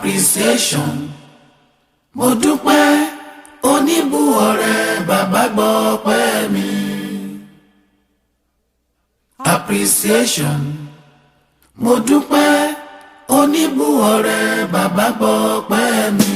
appreciation mo dúpẹ́ oníbùọ̀rẹ́ bàbá gbọ́ ọpẹ́ mi. Appreciation mo dúpẹ́ oníbùọ̀rẹ́ bàbá gbọ́ ọpẹ́ mi.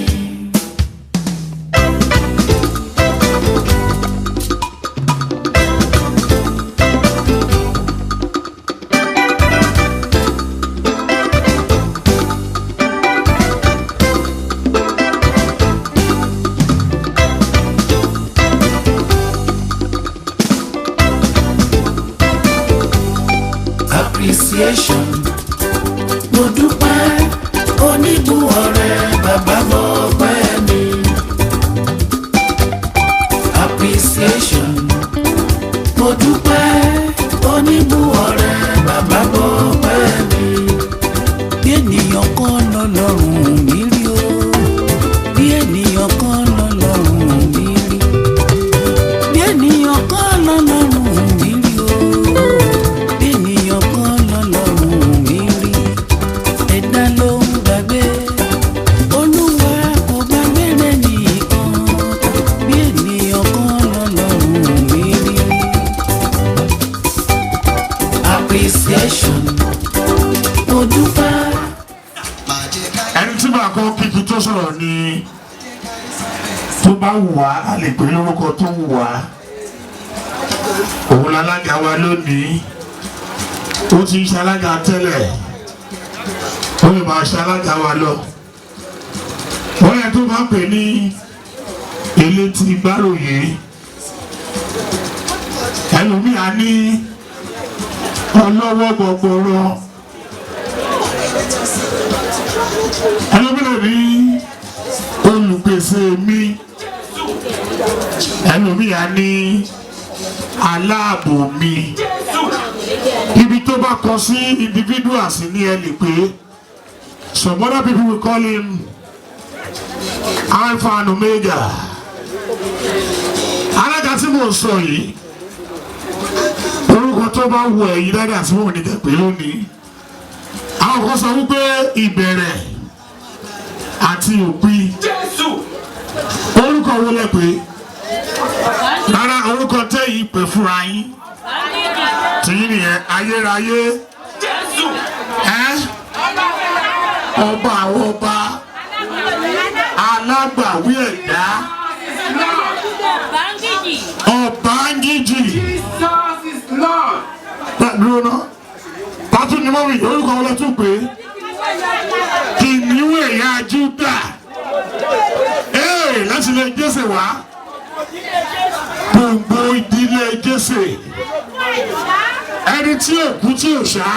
Appreciation mo dúpẹ́ oníbùọ̀rẹ́ bàbá gbọ́ ọpẹ́ mi. Appreciation mo dúpẹ́ oníbùọ̀rẹ́ bàbá gbọ́ ọpẹ́ mi. Bí ènìyàn kan lọ́lọ́run mi rí o, bí ènìyàn kan lọ́lọ́run mi rí, bí ènìyàn kan lọ́lọ́run mi rí o. Appreciation mo dúpẹ́. Ẹni tí màá kọ́ kíkí tó sọ̀rọ̀ ni tó bá wù wá a lè pè lórúkọ tó wù wá. Òun lálága wa lónìí, ó ti ń ṣalága tẹ́lẹ̀, ó lè máa ṣalága wa lọ. Wọ́n yẹ tó bá pè ní elétí gbáròyé, ẹlòmíà ní ọlọ́wọ́ gbọ̀gbọ̀rọ̀, ẹlòmíà ní olùpèsè mi, ẹlòmíà ní aláàbò mi. Ibi tó bá kọ sí individuals ní ẹ lè pé. Some other people will call him Alpha and Omega. Alága tí mo sọ yìí, orúkọ tó bá wù ẹ̀yin dáadáa tí wọ́n ní kẹ́pẹ́ lónìí. Àwọn kan sọ wípé ìbẹ̀rẹ̀ àti òpin. Orúkọ wo lẹ pé? Rárá, orúkọ tẹ́yìn pè fúnra yín. Tìyín nìyẹn, ayérayé. Ọba àwọn ọba, alágbàwí ẹ̀dá, Ọbángíjì. Dúró náà, pàtó ni wọ́n wí, orúkọ wọlé tún pé kìnìún ẹ̀yà Júdà. Láti ilé Jésè wá, gbogbo ìdílé Jésè, ẹni tí òkú tí ò ṣá,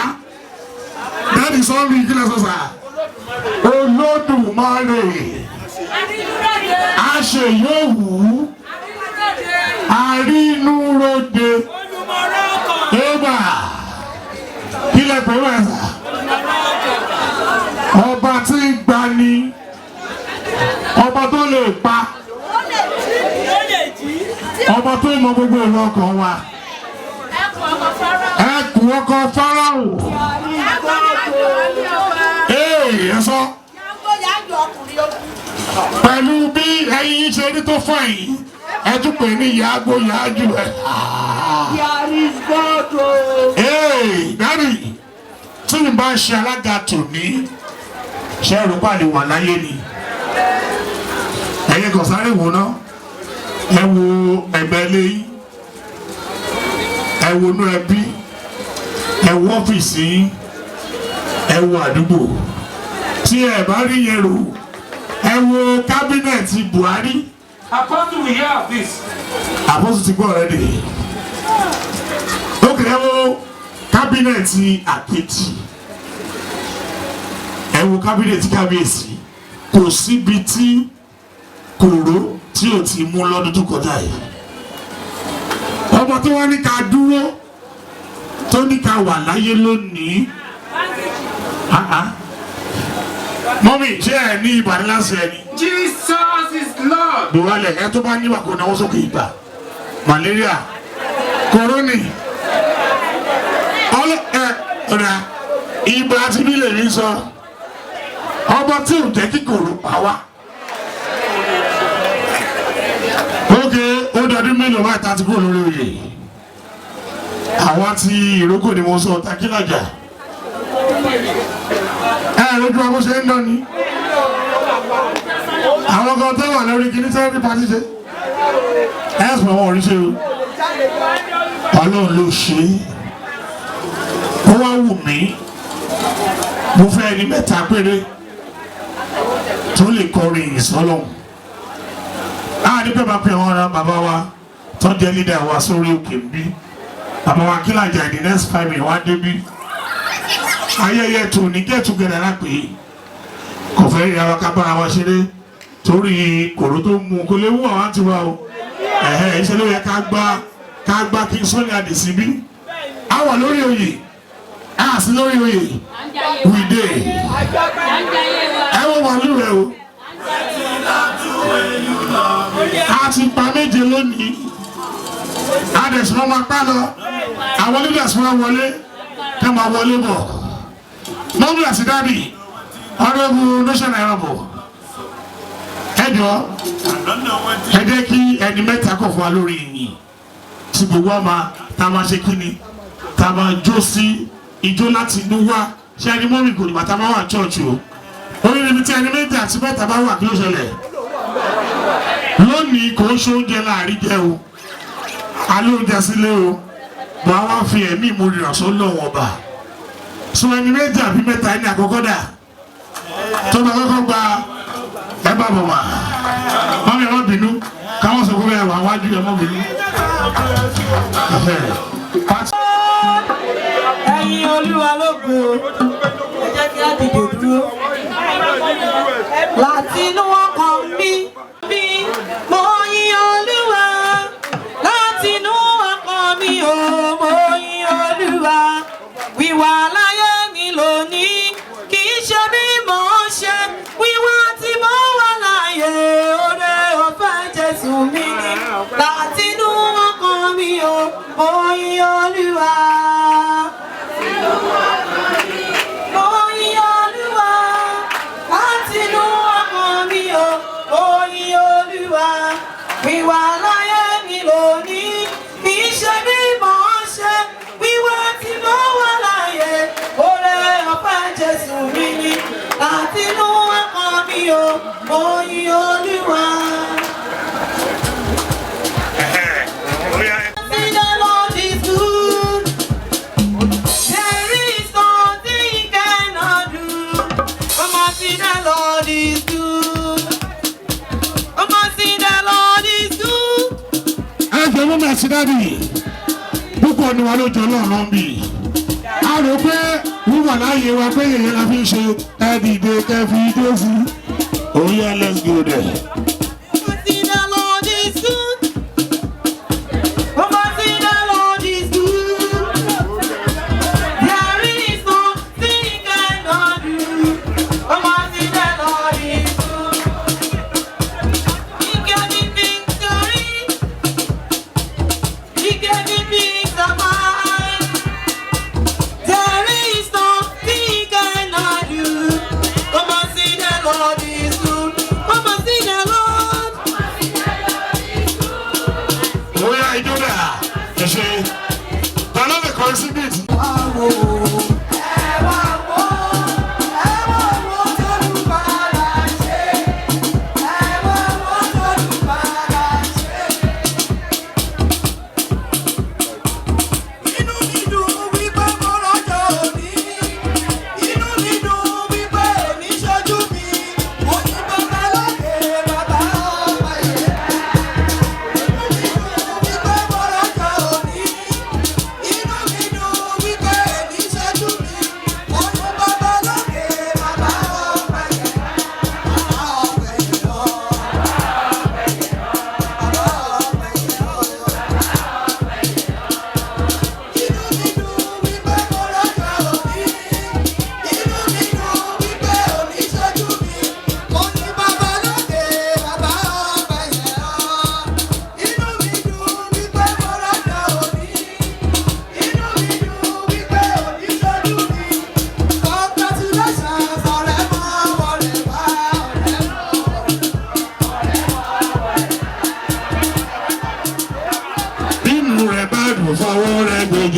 dáàdì sọ́ọ́rì ìkílẹ̀ sọ́sà, Olódùmarè, àṣeyọ̀wù, àrínúróde, ẹ̀bà, kílẹ̀ pẹ̀lú ẹ̀sà, ọba tí ń gbani, ọba tó lè pa, ọba tó mọ gbogbo ìlú ọkàn wa, ẹkùn ọkọ Fáráò. Ẹ̀sọ́ pẹ̀lú bí ẹyin ṣe rí tó fọ́ yìí, ẹ tún pè ní yàgbó yàjú ẹ̀. Dábì tí n bá ṣe alága tòní, ṣe ẹrù pàlè wà láyé ni. Ẹ̀yin kò sáré wò ná, ẹ wo ẹgbẹ́ lẹ́yìn, ẹ wo inú ẹbí, ẹ wo ọ́fíìsì, ẹ wo àdúgbò. Tí ẹ bá rí yẹn rò, ẹ wo kábínẹ̀tì Buhari. Apostle, we hear of this. Apostle ti gbọ́ already. Ẹ wo kábínẹ̀tì Àpètì, ẹ wo kábínẹ̀tì Kábíyèsí. Kò síbi tí kòró tí ò ti mú lọ́dún tó kọjá yìí. Ọmọ tó wá ní ká dúró, tó ní ká wà láyé lónìí. Mọ́mí, ṣé ẹ ní ibà ńlá sí ẹni? Jesus is Lord. Buwalẹ̀ ẹ tó bá níwà kò náwó sókè ibà, malaria, koroni. Ọ̀dà ibà àti bí lè rí sọ. ọba tí ò jẹ́ kí kòrò pa wá. ókè ó dọdún mélòó báyìí tá a ti kúrò lórí oyè àwa ti ìrókò ni mo sọ Takílàjà lójú ọmọ ṣe ń lọ ni àwọn kan tó wà lórí kìíní sẹ́ẹ̀rì pàtí ṣe ẹ̀sùn àwọn oríṣẹ́ o Ọlọ́run ló ṣe ó wá wù mí mo fẹ́ ẹni mẹ́ta péré tó lè kọrin ìsọlọ́hún láàrin pé máa pè wọ́n ra bàbá wa tó jẹ́ leader wa sórí òkè ń bí bàbá wa Akínlàjà in the next 5 minutes wá débí ayẹyẹ tó ní get together lápè kò fẹ́ rí ara ká bára wa ṣeré torí kòró tó mú kó lè wú àwọn àti wa o ìṣẹ́ ló yẹ ká gbá kí Sunny Adé síbí a wà lórí oyè a sì lórí oyè wìdè ẹ wọ́n wà lú rẹ o a ti pa méje lónìí a dẹ̀ sọ ma pa lọ àwọn leaders wọn wọlé kẹ́ máa wọlé bọ̀ lọ́wọ́ àti dábì ọ̀rẹ́bù national airport ẹjọ́ ẹ jẹ́ kí ẹni mẹ́ta kọ̀ fún wa lórí ìyìn tí gbogbo ọmọ tá a máa ṣe kí ni tá a máa jó sí ijó láti inú wá ṣé ẹni mọ́mí kò ní bàtà máa wà chọ́ọ̀chì o orí níbi tí ẹni méjì àti mẹ́ta bá wà kí ló ṣẹlẹ̀ lónìí kò ń ṣe oúnjẹ láàrin jẹ o alẹ́ oúnjẹ sílé o bọ̀ àwọn fi ẹ̀mí ìmúrìnà sọ́lọ́wọ́ ọba so ẹni méjì àbí mẹ́ta ẹni àkọ́kọ́ dà tó bá kọ́kọ́ gba ẹ bá bọ̀ wá mọ́mí ẹ má bínú káwọn sọ fún ẹ wà wájú ẹ má bínú. ẹ̀yin Olúwa lógo ẹ jẹ́ kí á dìde dúró láti inú ọkàn mi mo yìn Olúwa láti inú ọkàn mi o mo yìn Olúwa wíwà láyé mi lónìí kì í ṣe bí mo ṣe wíwà tí mo wà láyé oore ọ̀fẹ́ Jésù mi ni láti inú ọkàn mi o mo yìn Olúwa. Mo yìn Olúwa láti inú ọkàn mi o mo yìn Olúwa wíwà láyé mi lónìí kì í ṣe bí mo ṣe wíwà tí mo wà láyé oore ọ̀fẹ́ Jésù mi ni láti inú ọkàn mi o mo yìn Olúwa. See the Lord is good. There is nothing he cannot do. Come on, see the Lord is good. Come on, see the Lord is good. ẹ jẹ́ mọ́ mi àti dábì púpọ̀ ni wà lójó lọ́rùn bí a rò pé wíwà láàyè wa pé yẹ̀yẹ́ la fi ń ṣe ẹ dìde kẹ́ fi dé sí oh yeah let's go there. Come on, see the Lord is good. Come on, see the Lord is good. There is nothing he cannot do. Come on, see the Lord is good. He gave me victory. He gave me peace of mind. There is nothing he cannot do. Come on, see the Lord is good. Come on, see the Lord.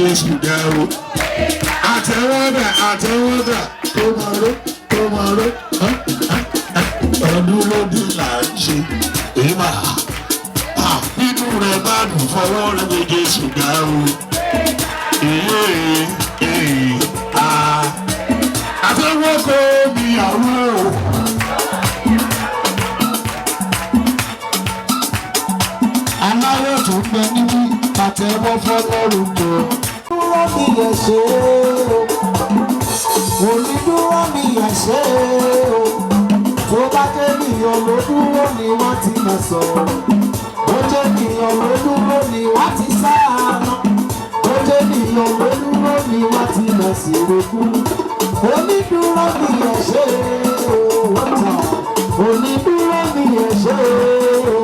Jésù dá o. Àtẹwọ́dà tó máa ró ọdún lódún là ń ṣe èèmà. Nínú rẹ̀ bá dùn fọwọ́ rẹ̀ ní Jésù dá o. Àtẹwọ́ kò mi àwọn o. Aláwọ̀ tó ń bẹ níbí àtẹwọ́ fọlọ́run tó. Dúró mi yẹ ṣe o, onídúró mi yẹ ṣe o, tó bá jẹ́ ènìyàn ló dúró ni wọ́n ti mọ̀ sọ̀rọ̀, ó jẹ́ ènìyàn ló dúró ni wọ́n ti sáànà, ó jẹ́ ènìyàn ló dúró ni wọ́n ti mọ̀ sí rekú. Onídúró mi yẹ ṣe o, onídúró mi yẹ ṣe o,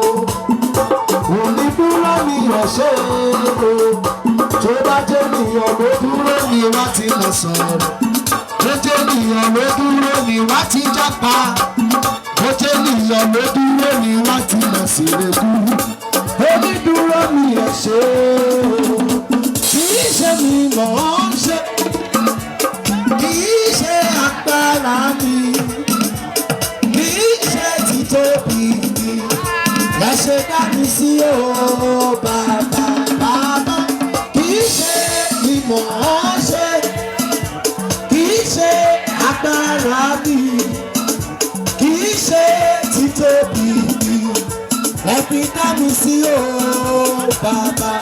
onídúró mi yẹ ṣe o, tó bá jẹ́ ènìyàn ló dúró ni wọ́n ti mọ̀ sọ̀rọ̀, ó jẹ́ ènìyàn ló dúró ni wọ́n ti jápa, ó jẹ́ ènìyàn ló dúró ni wọ́n ti mọ̀ sí rekú. Onídúró mi yẹ ṣe o, kì í ṣe mi mọ̀ ọ́n ṣe, kì í ṣe agbára mi, kì í ṣe títóbi mi, ẹ ṣe dá mi sí o bàbá bàbá, kì í ṣe mi mọ̀ ọ́n ṣe, kì í ṣe agbára mi, kì í ṣe títóbi mi, ẹ fi dá mi sí o bàbá.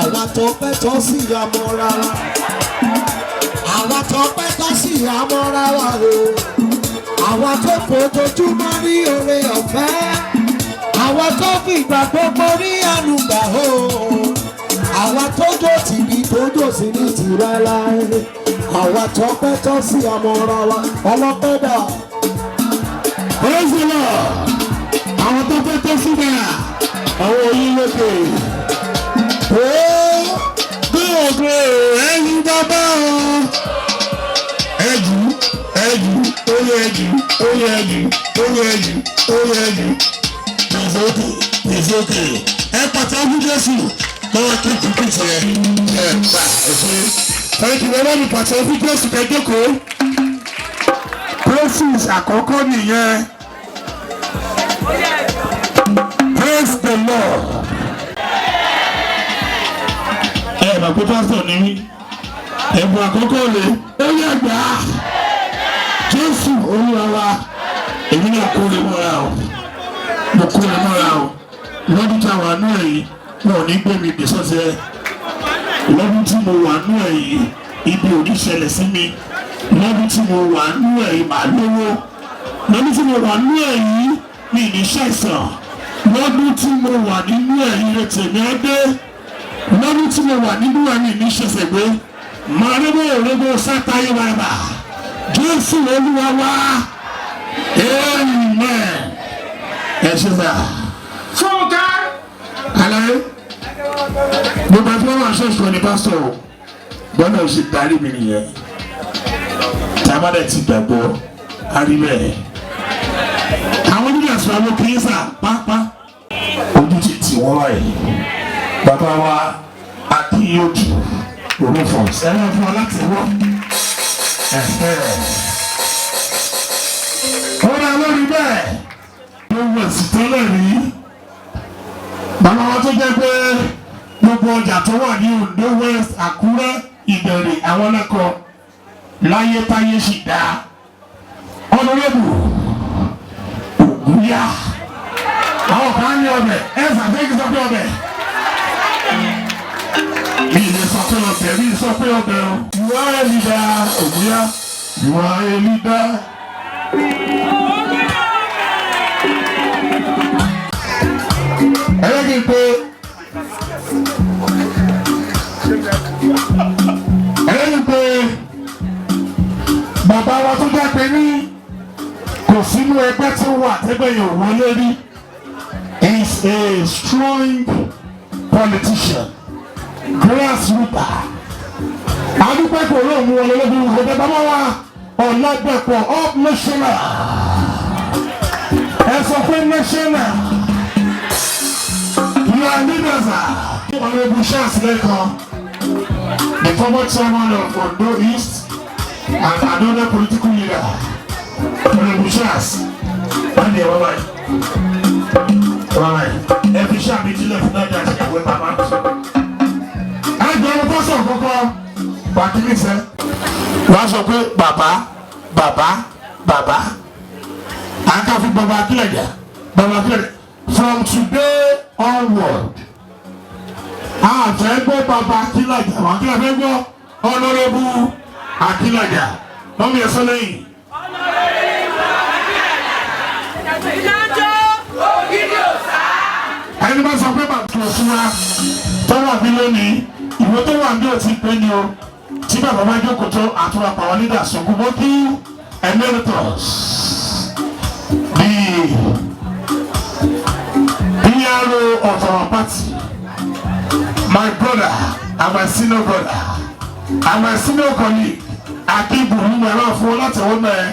Àwa tó pẹ́ tó sì àmọ́ra wa, àwa tó pẹ́ tó sì àmọ́ra wa o, àwa tó fojoojúmọ́ ní oore ọ̀fẹ́, àwa tó fi ìgbà gbogbo ní ànúgbà o, àwa tó jò tì ní tó jò sí ní tìrẹ láé, àwa tó pẹ́ tó sì àmọ́ra wa. Ọlọ́pẹ́ dà. Praise the Lord. Àwọn tó fẹ́ tó síbẹ̀, àwọn oyin lókè. Bí ògbó ẹyin bàbá o. Ẹjù, oyè ẹjù. Ìfòkè. Ẹ pàtàkì Jésù lọ́wọ́ tó kù kù tiẹ̀. Ẹ gbà ẹ̀fẹ́. Thank you very much. Pàtàkì Jésù kẹ́jọ́kọ̀ọ́. Praises àkọ́kọ́ nìyẹn. Praise the Lord. Bàbá pásítọ̀ ní ẹ̀bùn àkọ́kọ́ rẹ̀ ó yẹ gbà á. Jésù Olúwa wa, èmi náà kó lè mọ́ra o. Mo kó lè mọ́ra o. Lọ́dún tí a wà nú ẹ̀ yìí, wọn ò ní gbé mi gbé sọ́sẹ̀. Lọ́dún tí mo wà nú ẹ̀ yìí, ibi ò ní ṣẹlẹ̀ sí mi. Lọ́dún tí mo wà nú ẹ̀ yìí, màá lówó. Lọ́dún tí mo wà nú ẹ̀ yìí, mi ní ṣàìsàn. Lọ́dún tí mo wà nínú ẹ̀ yìí, rẹ̀ tèmi á dé. Lọ́dún tí mo wà nínú ẹ̀mí ní ṣẹ̀ṣẹ̀ gbé máa rẹ́gbẹ́ òrẹ́gbẹ́ sátayé bàbá Jésù Olúwa wa amen. Ẹ ṣe sá. Fúnkẹ́. Àlàyé gbogbo ẹgbẹ́ wọn ṣọ́ọ̀ṣì wọn ni pásítọ̀ o gbọ́dọ̀ ṣe darí mi nìyẹn tí a bá dẹ̀ ti gbàgbọ́ arílẹ̀ àwọn onídìí àṣọ àwọn kìí sà pápá ojú ti tì wọ́n wáyé. Bàbá wa Akínyójú Olúfọ̀n ẹ̀rọ fún ọ láti wọ́. Ó dá lórí bẹ́ẹ̀ ló wọ̀ sí tẹ́lẹ̀ rí. Bàbá wa tó jẹ́ pé gbogbo ọjà tó wà ní Ondo West Àkúrẹ́ Ìbẹ̀rẹ̀ àwọn lẹ́kọ̀ọ́ láyé táyé sì dá. Ọ̀nàrẹ́bù Ògúnyá àwọn kan ní ọbẹ̀ sàbẹ́kì sọ pé ọbẹ̀. Mi lè sọ pé ọbẹ̀ mi sọ pé ọbẹ̀ o. Ìwà ẹ̀lìdá Ògúnyá. Ìwà ẹ̀lìdá. Ẹlẹ́gì pé bàbá wa tó jẹ́ pé ní kò sínú ẹgbẹ́ tí wà tẹ́gbẹ́ yóò wọlé rí. He is a strong politician. Grassrooter. Adúpẹ́ kò lóun mú wọlé lóbi ìgbẹ́ bàbá wa Ọ̀làdẹ̀pọ̀ up national. Ẹ sọ pé national. You are leaders. Ọ̀nà ìbùsọ̀ àtìlẹ́kọ̀ọ́. the former chairman of Ondo East and another political leader, Honorable Charles. And they were like, every shop is left not that they were my mouth. And the person who come back in his head, was okay, Baba. I can't fit Baba Kilaja. From today onward, I fẹ́ gbọ́ Baba Kilaja. Àwọn akíla fẹ́ gbọ́ Honorable Akilaja. Wọ́n mi ẹ̀sọ́ lẹ́yìn. Ẹni bá sọ pé bàbá tó fún wa tó wà bí lónìí, ìwé tó wà bí ó ti pé ni o. Tí bàbá bá jókòó tó àtúrà pàwọn leader sọ̀kú mọ́ kí emeritus the PRO of our party, my brother and my senior brother and my senior colleague Akibu Mumera fún láti wọ́n mẹ́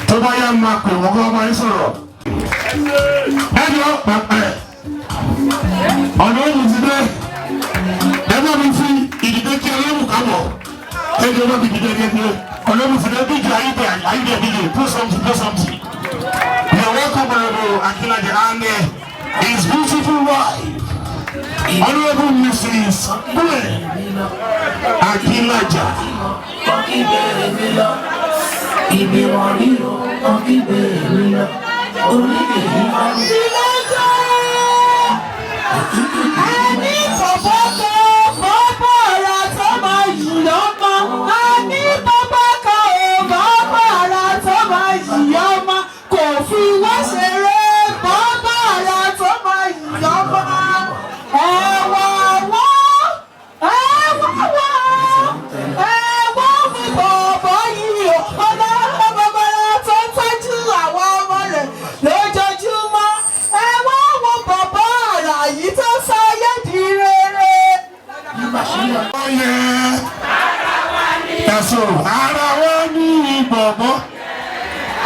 tó bá yá máa pè wọ́n kọ́ máa ń sọ̀rọ̀. Ẹjọ́ pàpẹ́ ọ̀nà òun ti dé ẹgbẹ́ mi fi ìdílé kí ọlọ́run kábọ̀ ẹjọ́ náà fi ìdílé kékeré ọlọ́run ti dé bí ju ayé díje do something. You are welcome, Honorable Akilaja, and his beautiful wife, Honorable Mrs. Akilaja.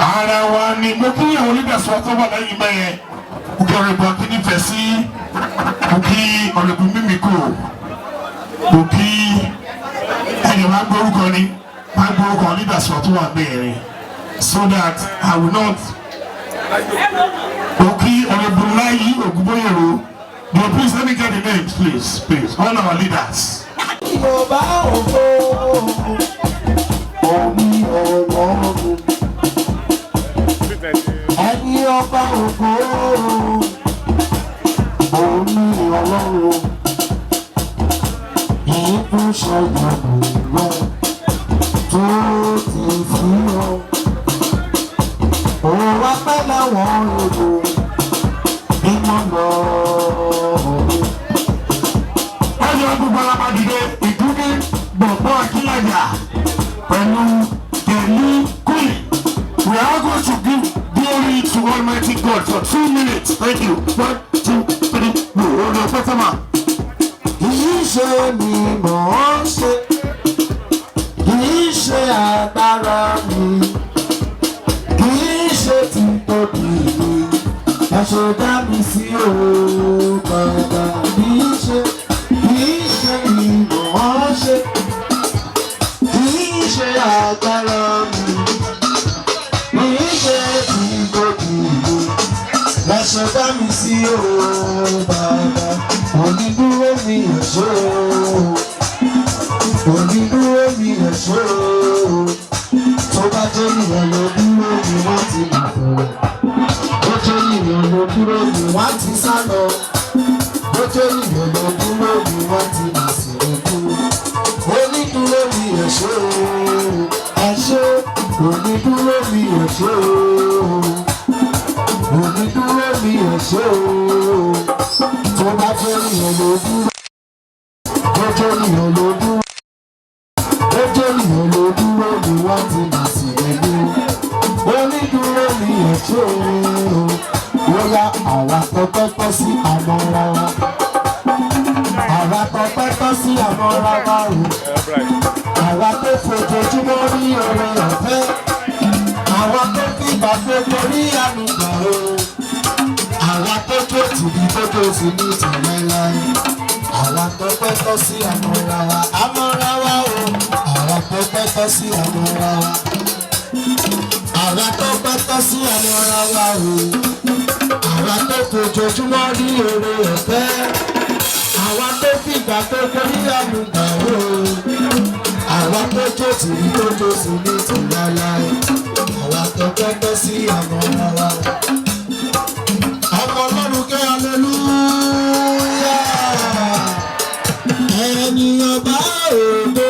Ara wa ni mo kí àwọn onídàásọ tó wà lẹ́yìn mẹ́yẹn mo kí ọ̀rẹ́bù akíní fẹ́ sí mo kí ọ̀rẹ́bù mímíkò mo kí ẹ̀yìn máa gbórúkọ ni máa gbórúkọ onídàásọ tó wà mẹ́rin so that I will not mo kí ọ̀rẹ́bù láyé Ògúnbóyèrò. No, please let me get the names, please. All our leaders. Ẹni ọba ògo omi ọlọ́run ìbú ṣàyẹ̀wò rẹ̀ tó ti fi hàn. Òun apẹ́ láwọn èrò bímọ lọ. Ọjọ́ gbogbo alábàdìde ìdúgbò Bọ̀bọ́ Akílajà pẹ̀lú Tẹ̀lú Kúlì. We are going to give glory to Almighty God for 2 minutes. Thank you. 1, 2, 3, go. Hold on, Fatima. Kìí ṣe mi mọ̀ ọ́n ṣe, kìí ṣe agbára mi, kìí ṣe títóbi mi, ẹ̀ṣẹ̀ dá mi sí òun padà. Kìí ṣe ìmọ̀ ọ́n ṣe, kìí ṣe agbára mi. Ẹ̀ṣẹ̀ dá mi sí ooo bàbá, onídúró mi ẹ̀ṣọ́ ooo, onídúró mi ẹ̀ṣọ́ ooo. Tó bá jẹ́ ènìyàn ló dúró ni wọ́n ti mà fẹ́rẹ̀, bó jẹ́ ènìyàn ló dúró ni wọ́n ti sá lọ, bó jẹ́ ènìyàn ló dúró ni wọ́n ti mà sí ikú. Onídúró mi ẹ̀ṣọ́ ooo, ẹ̀ṣọ́ onídúró mi ẹ̀ṣọ́ ooo. Onídúró mi ẹ̀ṣọ́ ooo, tó bá jẹ́ ènìyàn ló dúró, bó jẹ́ ènìyàn ló dúró, bó jẹ́ ènìyàn ló dúró ni wọ́n ti mà sí ẹ̀mí. Onídúró mi ẹ̀ṣọ́ ooo, bóyá àwa tọpẹ́ tọ́ sí àmọ́ra wa, àwa tọpẹ́ tọ́ sí àmọ́ra wa o, àwa tó fojoojúmọ́ rí oore ọ̀fẹ́. Àwa tó fi ìgbà gbogbo rí ànúgbà o, àwa tó tó tìbí tó tó sì ní ìtàlẹ́ láyé, àwa tó pẹ́ tọ́ sí àmọ́ra wa o àwa tó pẹ́ tọ́ sí àmọ́ra wa àwa tó pẹ́ tọ́ sí àmọ́ra wa o àwa tó fojoojúmọ́ rí oore ọ̀fẹ́ àwa tó fìgbà tó kọrí àmúgbà o àwa tó jó tìrí tó jó sí ní tìláláì àwa tó pẹ́ tọ́ sí àmọ́ra wa ọmọ ọlọ́run kẹ́ aleluya ẹni ọba òdo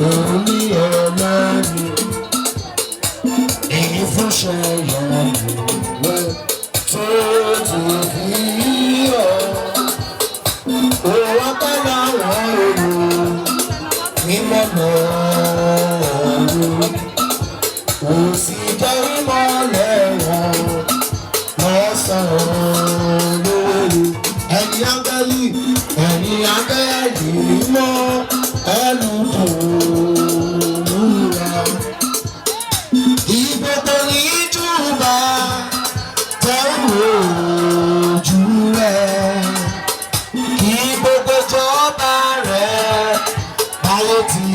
òun ní ọlọ́run èyí fún ṣẹlẹ̀ rẹ̀ tó tó fi hàn òun akẹ́lẹ́ àwọn èrò mímọ́ lọ́rùn òsì jẹ́ ìmọ̀lẹ̀ wọn lọ́sàn-án lóru ẹ̀yin áńgẹ́lì mọ́ ẹlùdùnúra ìgbòkò ní jùbà tẹ́wọ̀ ojú rẹ̀ kí gbogbo jọba rẹ̀ báyé ti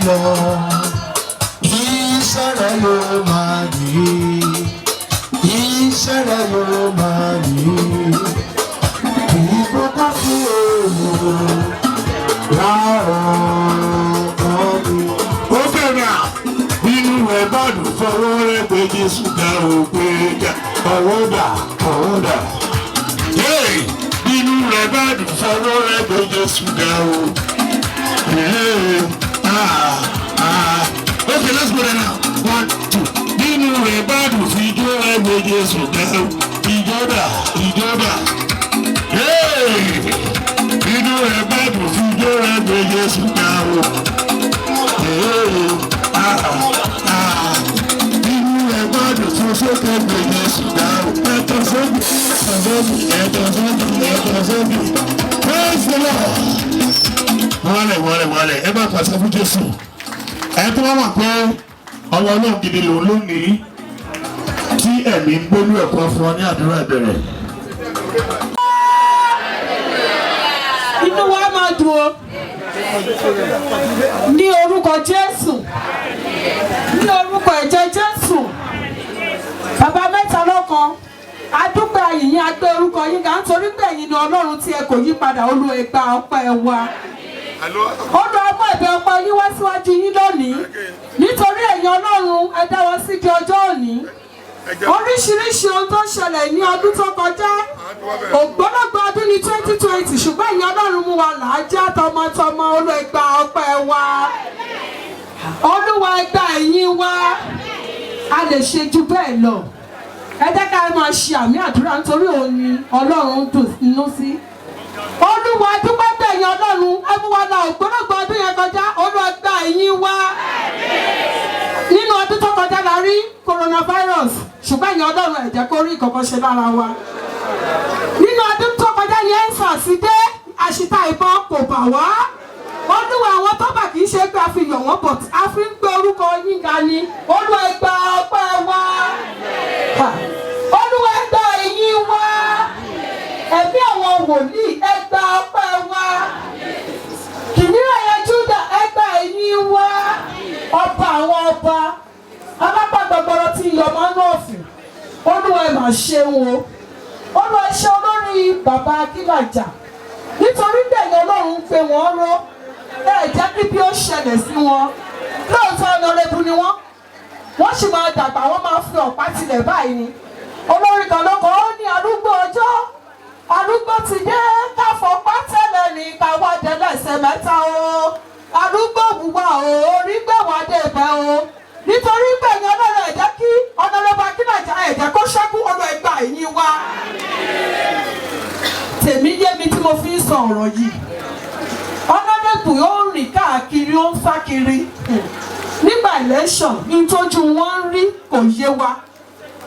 lọ iṣẹ́ rẹ̀ yóò máa yí iṣẹ́ rẹ̀ yóò máa yí ìgbòkò fún òòrùn láàárọ̀ ọ̀gbìn. Ó bẹ̀rẹ̀ nínú ẹ̀ bọ́ọ̀dù fọwọ́ rẹ̀ pé Jésù dá o pé ọwọ́ dà. Nínú rẹ̀ bọ́ọ̀dù fọwọ́ rẹ̀ pé Jésù dá o. Okay, let's go there now. 1, 2. Nínú rẹ̀ bọ́ọ̀dù fi jó rẹ̀ pé Jésù dá o. Ìjọba. Nínú rẹ̀ bọ́ọ̀dù fi jó rẹ̀ pé Jésù dá o. Nínú rẹ̀ bọ́ọ̀dù fún sókè pé Jésù dá o. Ẹ̀tọ́ sóbì. Praise the Lord. Wọ́lẹ̀ ẹ bá pàṣẹ fún Jésù. Ẹ tó wá wà pé ọmọ Ọlọ́run gidi lòun lónìí tí ẹ̀mí ń gbólú ẹ̀kọ́ fún ọ ní àdúrà ìbẹ̀rẹ̀. Inú wa máa dùn ó ní orúkọ Jésù ní orúkọ ẹ̀jẹ̀ Jésù bàbá mẹ́ta lọ́kan adúpẹ́ àyìnyín agbé orúkọ yín ga nítorí pé ẹ̀yin ni Ọlọ́run tí ẹ kò yí padà Olúwa ẹ gba ọpẹ́ wa Olúwa ọmọ ẹ̀bẹ̀ ọpẹ́ yín wá síwájú yín lónìí nítorí ẹ̀yin Ọlọ́run ẹ dá wa sí di ọjọ́ òní oríṣiríṣi ohun tó ṣẹlẹ̀ ní ọdún tó kọjá ògbólógbò ọdún ní 2020 ṣùgbọ́n ẹ̀yin Ọlọ́run mú wa làájá tọmọtọmọ Olúwa ẹ gba ọpẹ́ wa Olúwa ẹ gba ẹ̀yìn wa a lè ṣe jù bẹ́ẹ̀ lọ ẹ jẹ́ ká máa ṣe àmì àdúrà nítorí òun ni Ọlọ́run dùn inú sí Olúwa dúpẹ́ bẹ̀yìn Ọlọ́run ẹ mú wa la ògbólógbò ọdún yẹn kọjá Olúwa ẹ gba ẹ̀yìn wa nínú ọdún tó kọjá la rí coronavirus ṣùgbọ́n ẹ̀yin Ọlọ́run ẹ jẹ́ kó rí ìkọ̀kọ̀ ṣe lára wa nínú ọdún tó kọjá ní EndSARS dé àṣìta ìbọn kò bà wá Olúwa àwọn tó bà kì í ṣe pé a fi yọ̀ wọ́n bọ̀ a fi ń gbé orúkọ yín ga ni Olúwa ẹ gba ọpẹ́ wa Olúwa ẹ gba ẹ̀yìn wa ẹ̀mí àwọn wòlíì ẹ gba ọpẹ́ wa kìnìún ẹ̀yẹ Júdà ẹ gba ẹ̀yìn wa ọba àwọn ọba alápàgbọ̀gbọ̀rọ̀ ti yọ̀mọ́ náà fún Olúwa ẹ máa ṣeun o Olúwa ẹ ṣe olórí bàbá Akínlàjà nítorí bẹ́ẹ̀ Ọlọ́run pé wọ́n rọ́ ẹ jẹ́ kí bí ó ṣẹlẹ̀ sí wọn lóòótọ́ ọ̀nàrẹ́bù ni wọ́n sì máa dàgbà wọ́n máa fi ọ̀pá tilẹ̀ báyìí ni olórí kan ló kọ́ ó ní arúgbó ọjọ́ arúgbó ti dé káfọ́pá tẹ́lẹ̀ ní káwádé lẹ́sẹ̀ mẹ́ta o arúgbó wùwà o orí gbẹ̀wádé bẹ́ o nítorí gbẹ̀yìn Ọlọ́run ẹ jẹ́ kí ọ̀nàrẹ́bù Akínlàjà ẹ jẹ́ kó ṣẹ́kù ọ̀nà ẹgbà ẹ̀yìn wa tèmi yé mi tí mo fi ń sọ ọ̀rọ̀ yìí ọ̀nàrẹ́bù yóò rìn káàkiri ó ń fá kiri nígbà election ní tójú wọn ń rí kò yé wa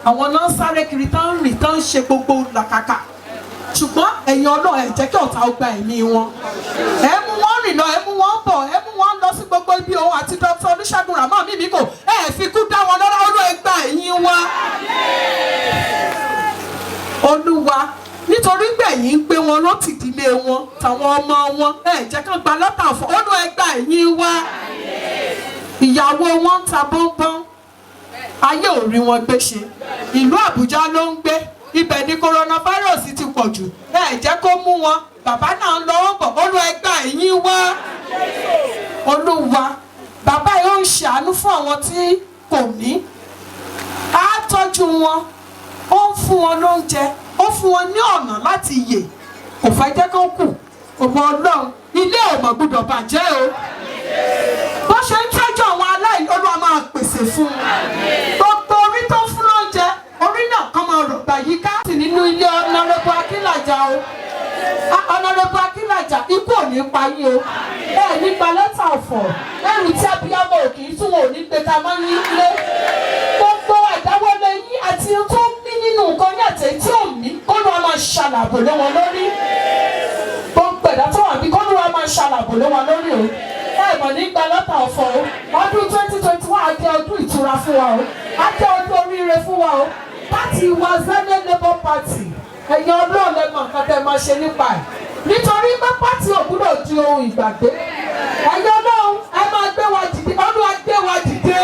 àwọn náà sáré kiri tán ń rìn tán ń ṣe gbogbo làkàkà ṣùgbọ́n ẹ̀yin Ọlọ́run ẹ jẹ́ kí ọ̀tá gba ẹ̀mí wọn ẹ mú wọn rìn lọ ẹ mú wọn bọ̀ ẹ mú wọn lọ sí gbogbo ibi òun àti Dr. Olúṣẹ́gun Ramon Mímíkò ẹ fi kú dá wọn lọ́lá Olúwa ẹ gba ẹ̀yìn wa Olúwa nítorí gbẹ̀yìn ń gbé rántí ìdílé wọn tàwọn ọmọ wọn jẹ́ kán gba lẹ́tà ọ̀fọ̀ Olúwa ẹ gbà ẹ̀yìn wa. Ìyàwó wọn ń ta bọ́nbọ́n ayé ò rí wọn gbé ṣe ìlú Àbújá ló ń gbé ibẹ̀ ni coronavirus ti pọ̀ jù jẹ́ kó mú wọn bàbá náà ń lọ́wọ́ bọ̀ Olúwa ẹ gbà ẹ̀yìn wa. Olúwa bàbá yóò ń ṣàánú fún àwọn tí kò ní á tọ́jú wọn ó ń fún wọn lóúnjẹ ó fún wọn ní ọ̀nà láti yè kò fẹ́ jẹ́ kó kù ọmọ Ọlọ́run ilé ò mọ̀ gbọ́dọ̀ bàjẹ́ o bó ṣe ń tọ́jú àwọn aláìní Olúwa máa pèsè fún un gbogbo orí tó ń fún lóúnjẹ orí náà kàn máa rọ̀gbà yíká sí nínú ilé Honorable Akínlàjà o Honorable Akínlàjà ikú ò ní pa yín o nípa lẹ́tà ọ̀fọ̀ ẹrù tí abiyamọ ò kì í tún wọn ò ní gbé ta mọ́ ní ilé gbogbo àdáwọlé yín àti tó ń mí nínú nǹkan ní àtẹ̀yí tí ò ní Olúwa máa ṣàlàbò lé wọn lórí gbogbo ẹ̀dá tó wà bí Olúwa máa ṣàlàbò lé wọn lórí o mọ̀ nígbà lọ́tà ọ̀fọ̀ o ọdún 2021 á jẹ́ ọdún ìtura fún wa o á jẹ́ ọdún oríire fún wa o pátì wa Zenith Labour Party ẹ̀yin Ọlọ́run lẹ́mọ̀ nǹkan tẹ́ máa ṣe nípa ẹ̀ nítorí pé pátì ò gbúdọ̀ di ohun ìgbàgbé ẹ̀yin Ọlọ́run ẹ máa gbé wa dìde Olúwa gbé wa dìde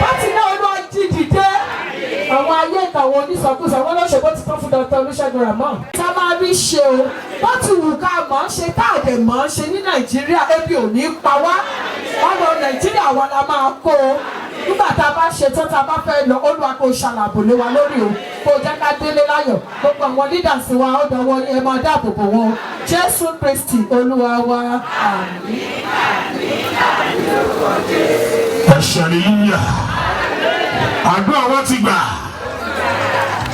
pátì náà Olúwa jí dìde àwọn ayé ìtàwọn onísọkúsọ wọn lọ ṣògbó ti tán fún Dr. Olúṣẹ́gun Ramon ká máa rí ṣe o wọ́n ti wù ká mọ̀ ń ṣe káàdé mọ̀ ń ṣe ní Nàìjíríà ebi ò ní pa wá ọ̀nà Nàìjíríà wa la máa kó o nígbà tá a bá ṣe tán tá a bá fẹ́ lọ Olúwa kó ṣàlàbò lé wa lórí o kó jẹ́ ká délé láyọ̀ gbogbo àwọn leaders wa ó dọwọ́ ẹ máa dáàbò bò wọn Jésù Kristi Olúwa wa àmín. Hallelujah. Àdúrà wọn ti gbà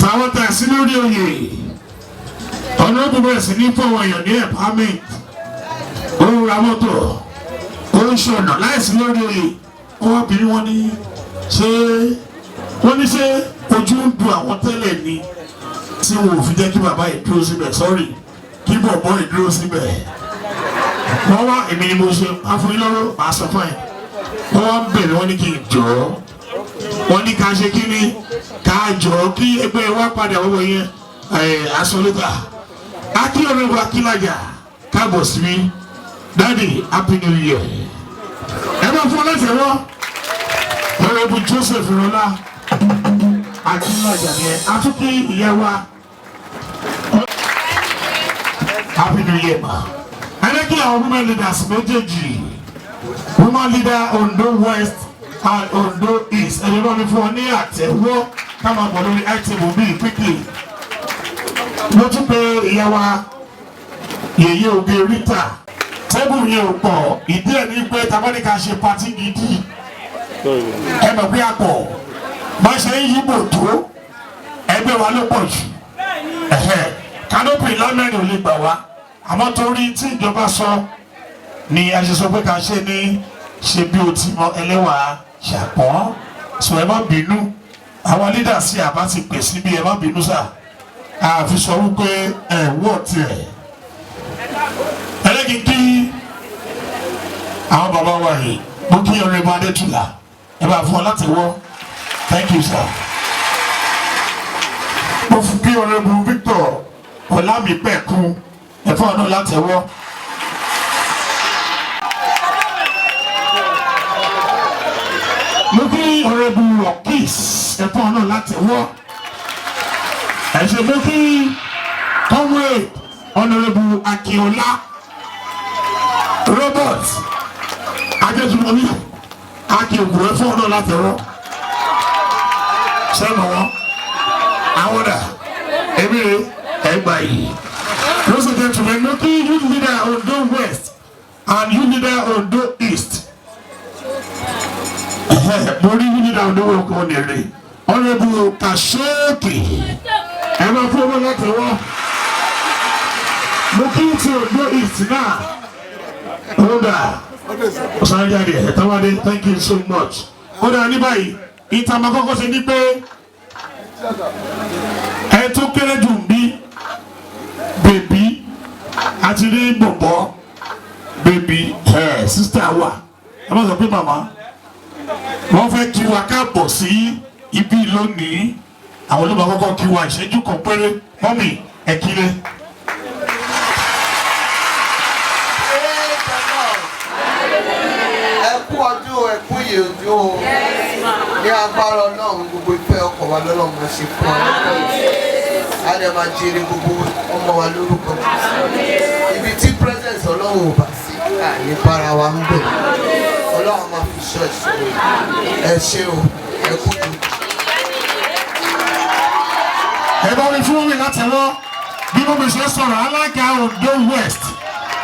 táwọn tẹ̀ sí lórí oyè ọ̀nà tó bẹ̀rẹ̀ sí ní fọwọ́ èèyàn ní empowerment ó ń ra mọ́tò ó ń ṣọ̀nà láìsí lórí oyè wọ́n bí wọ́n ní ṣé ojú ń du àwọn tẹ́lẹ̀ ni tí wọn ò fi jẹ́ kí bàbá yìí dúró síbẹ̀ sọ́rí kí bọ̀bọ̀ yìí dúró síbẹ̀ wọ́n wá èmi ni mo ṣe afúnilọ́rọ́ màá sọ fún ẹ̀ wọ́n wá bẹ̀rẹ̀ wọ́n ní kí n jọ ọ́ wọ́n ní ká ṣe kí ni ká jọ ọ́ kí ẹgbẹ́ wa padà wọ́wọ́ yẹn asọ́lẹ́gbà akí Honorable Akínlàjà káàbọ̀ sí mi Daddy Happy New Year ẹ bá fún ọlẹ́sẹ̀ wọ́n Honorable Joseph Rọlá Akínlàjà yẹn atúkí ìyá wa Happy New Year ma ẹni kí àwọn women leaders méjèèjì woman leader Ondo West and Ondo East ẹni náà ní fún ọ ní àtẹ̀wọ́ ká máa bọ̀ lórí item bíi quickly mo tún pe ìyá wa yèyé oge Rita tẹ́bù yẹn ò pọ̀ ìdí ẹ̀ ní pé tabaníkà ṣe patí gidi ẹ mọ̀ pé a pọ̀ bá ṣe ń yíbò tó ẹgbẹ́ wa ló pọ̀ jù kanopi lámẹ́rin ò lè gbà wá àmọ́ torí tí ìjọba sọ ni a ṣe sọ pé ká ṣe ní ṣe bí o ti mọ ẹlẹ́wà ṣàpọ́n sọ ẹ má bínú àwọn leaders sí àbá ti pè síbi ẹ má bínú sáà àfi sọ wípé ẹ wọ́ tiẹ̀ ẹlẹ́gìn kí àwọn bàbá wa yìí mo kí Honorable Adétúlà ẹ bá fún ọ láti wọ́ thank you sir mo fún kí Honorable Victor Ọlámipẹ̀kun ẹ fún ọ náà láti wọ́ mo kí Honorable Okis ẹ fún ọ náà láti wọ́. Ẹ̀ṣẹ̀ ló kí Comrade Honorable Akínọlá Robert Adétúnmọ́lì Akínkùn ẹ̀fọ́ náà láti rọ́ sẹ́nu wọn àwọn dà ebire ẹgbà yìí lọ́sọ̀ gentlemen ló kí youth leader Ondo West and youth leader Ondo East mo rí youth leader Ondo West kọ́ nìyẹn Honorable Kashoki ẹ máa fún ọmọ láti wọ́ mo kí n ti Ondo East náà ọ̀dà ọ̀sánjáde ẹ̀tọ́wádé thank you so much ọ̀dà ní báyìí ìtàmà kọ́kọ́ ṣe ní pé ẹ tó kéré jù ń bí bèbí àti ní bọ̀bọ̀ bèbí sísítà wà ẹ má sọ pé màmá wọ́n fẹ́ kí wa káàbọ̀ sí ibi lónìí àwọn olóògbé àkọ́kọ́ kí wa ìṣẹ́jú kan péré mọ́mì ẹ̀kílẹ̀ níyì ojú o ní agbára Ọlọ́run gbogbo ìfẹ́ ọkọ̀ wa lọ́lọ́run máa ṣe fún wa a lè máa jèrè gbogbo ọmọ wa lórúkọ ibi tí presence Ọlọ́run ò bá sí ní bára wa ń bẹ̀ Ọlọ́run máa fi ṣọ́ ẹ ṣé o ẹ kú jù. ẹ bá mi fún mi láti wọ́ bí mo ṣe sọ̀rọ̀ alága Ondo West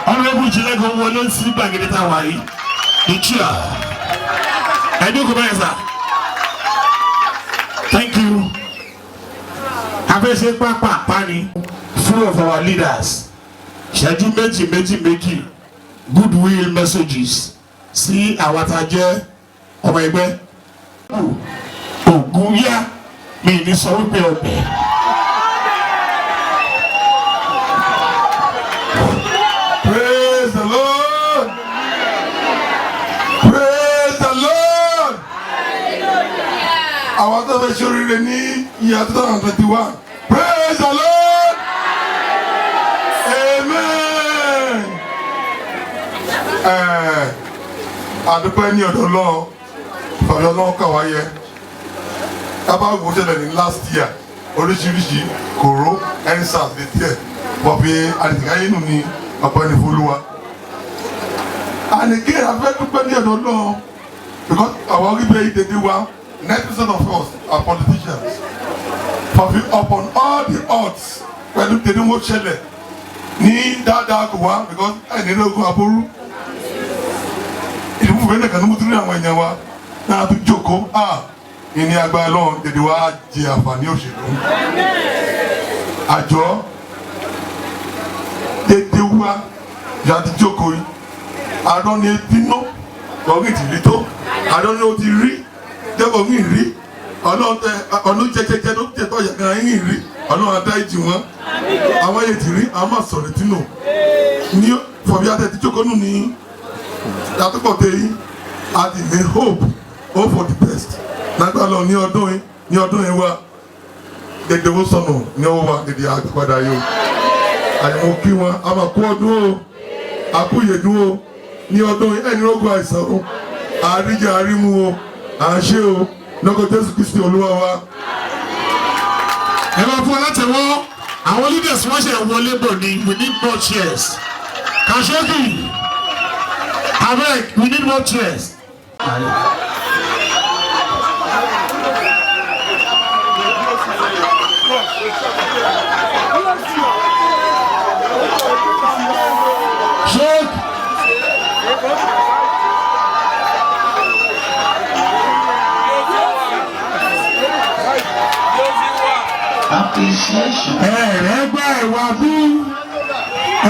Honorable Jilego wọlé sí gbàgede tá a wà yìí ìtura ẹ̀dínkù bẹ́ẹ̀ sà thank you abẹ́sẹ̀ pápá pani full of our leaders ṣẹ́jú méjì goodwill messages sí àwọn tá a jẹ́ ọmọ ẹgbẹ́ ògùn yá mi ní sọ wípé ọbẹ̀. Praise the Lord. Praise the Lord. Àwọn tó fẹ́ ṣe oríire ní ìyá 2021. Praise the Lord. Amen. Àdúpẹ́ ní ọ̀dọ̀ Ọlọ́run. Fàbí Ọlọ́run kà wáyé. Kábà wò ṣẹlẹ̀ ní last year. Oríṣiríṣi kòró NSAS lè tiẹ̀. Bọ̀bí àdìgáyé nù ní ọ̀pọ̀ ẹni fúlùwà. And again, I fẹ́ dúpẹ́ ní ọ̀dọ̀ Ọlọ́run because àwọn orílẹ̀ èdè wa 90% of us are politicians. Upon all the odds pẹ̀lú tèmi wọ́n ṣẹlẹ̀ ní dáadáa kò wá because ẹni lóògùn aburú. Ìdìbò fẹ́ nìkan ní mo tún ní àwọn èèyàn wa náà tún jókòó ìní agbára lọ́wọ́ tètè wá jẹ àǹfààní òṣèlú. Àjọ tètè wá yàtí jókòó yìí. Àdán ni etí ná lọ́rí ìtìrí tó àdán ni ó ti rí jẹ́bọ̀ ní ìrí ọ̀nà jẹjẹjẹ ló jẹ tọ́ yàgàn yín rí ọ̀nà adá ìjì wọn àwọn ayé ti rí àwọn máa sọ̀rọ̀ tí nù ní fọ̀bí àtẹ tí jókòó nù ní àtúpọ̀ tẹ yín àti ní hope for the best lágbára lọ ní ọdún yìí wá dédé owó sọnù ní ọwọ́ wa dédé àgbàpadà yìí o àyẹ̀wò kí wọn a máa kó ọdún o àkúyèdún o ní ọdún ẹni rógún àìsàn o àríjà àrímú o à ń ṣe o lọ́kọ̀ Jésù Kristi Olúwa wa. ẹ máa fún ọ láti wọ́ àwọn leaders wọ́n ṣe wọlé bọ̀ ní we need more chairs Kashoki abeg we need more chairs.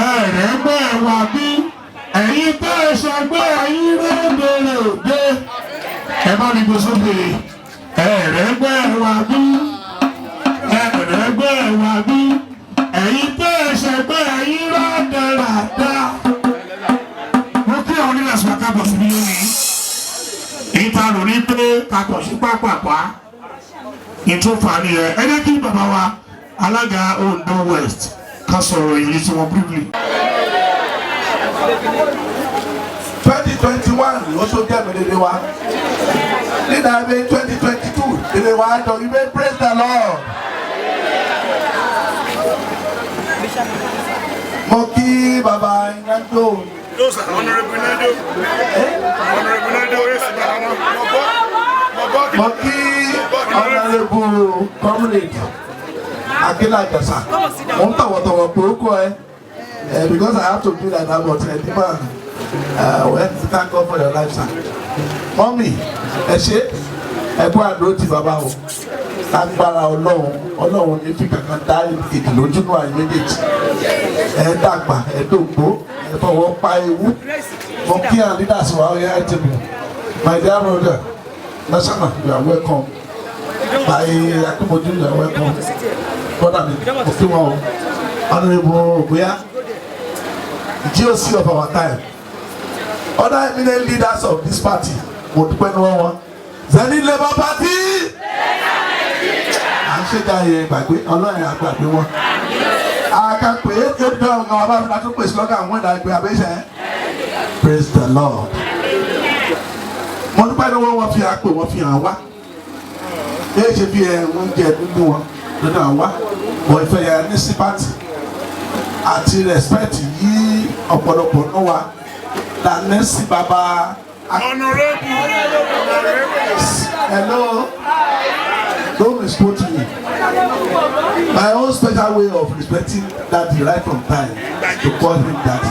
ẹ̀rẹ́gbẹ́ ẹ̀wà bí ẹ̀yin tó ṣẹgbẹ́ ẹ̀yin rẹ́gbẹ̀rẹ̀ òde ẹ bá mi gbé sókè ẹ̀rẹ́gbẹ́ ẹ̀wà bí ẹ̀yin tó ṣẹgbẹ́ ẹ̀yin rẹ́gbẹ̀rẹ̀ mo kí àwọn onílẹ̀ sọ̀rọ̀ kábọ̀ sí mi lónìí ìta lò ní pé kakọ̀ sí pápápá ìtúfà ni ẹ jẹ́ kí bàbá wa alága Ondo West ká sọ̀rọ̀ èyí tí wọ́n bíbélì. 2021 ló tó jẹ́ mẹ́lẹ́lẹ́ wa nínú àmì 2022 lè wá jọ ìwé praise the Lord. mo kí bàbá Ináńdó. mo kí honorable comrade Akínàjàsà mo ń tọ̀wọ̀tọ̀wọ̀ pé ó kọ́ ẹ because I have to do like that but demand well thank God for your life sir. Mọ́mì ẹ ṣe ẹ kú àdúró ti bàbá o agbára Ọlọ́run ní fi kankan dá ìdí lójúnú àyè méjèèjì ẹ dàgbà ẹ dògbó ẹ fọwọ́ pa ewu mo kí àwọn leaders wa ọ̀yà ẹ̀ tẹ̀lé my dear brother national you are welcome by Akínmojú you are welcome brother mi mo kí wọn o honourable Oguya GOC of our time other eminent leaders of this party mo dúpẹ́ ní wọn Zenith Labour Party à ń ṣèjà yẹ gbàgbé ọlọ́run àgbàgbé wọn àkàpé yóò dé ọ̀gá wa bá fi látó pèsè lọ́gà àwọn ìdá ìgbé abẹ́sẹ̀ praise the Lord wọ́n dúpẹ́ lọ́wọ́ wọn fi àpè wọ́n fi hàn wá ẹ ṣe bí wọ́n jẹ nínú wọn lọ́dọ̀ hàn wá wọ́n ìfẹ́ yà ní sípàtì àti respect yí ọ̀pọ̀lọpọ̀ náà wá lànà sí bàbá. Hello, don't misquote me. My own special way of respecting that right from time to call him that.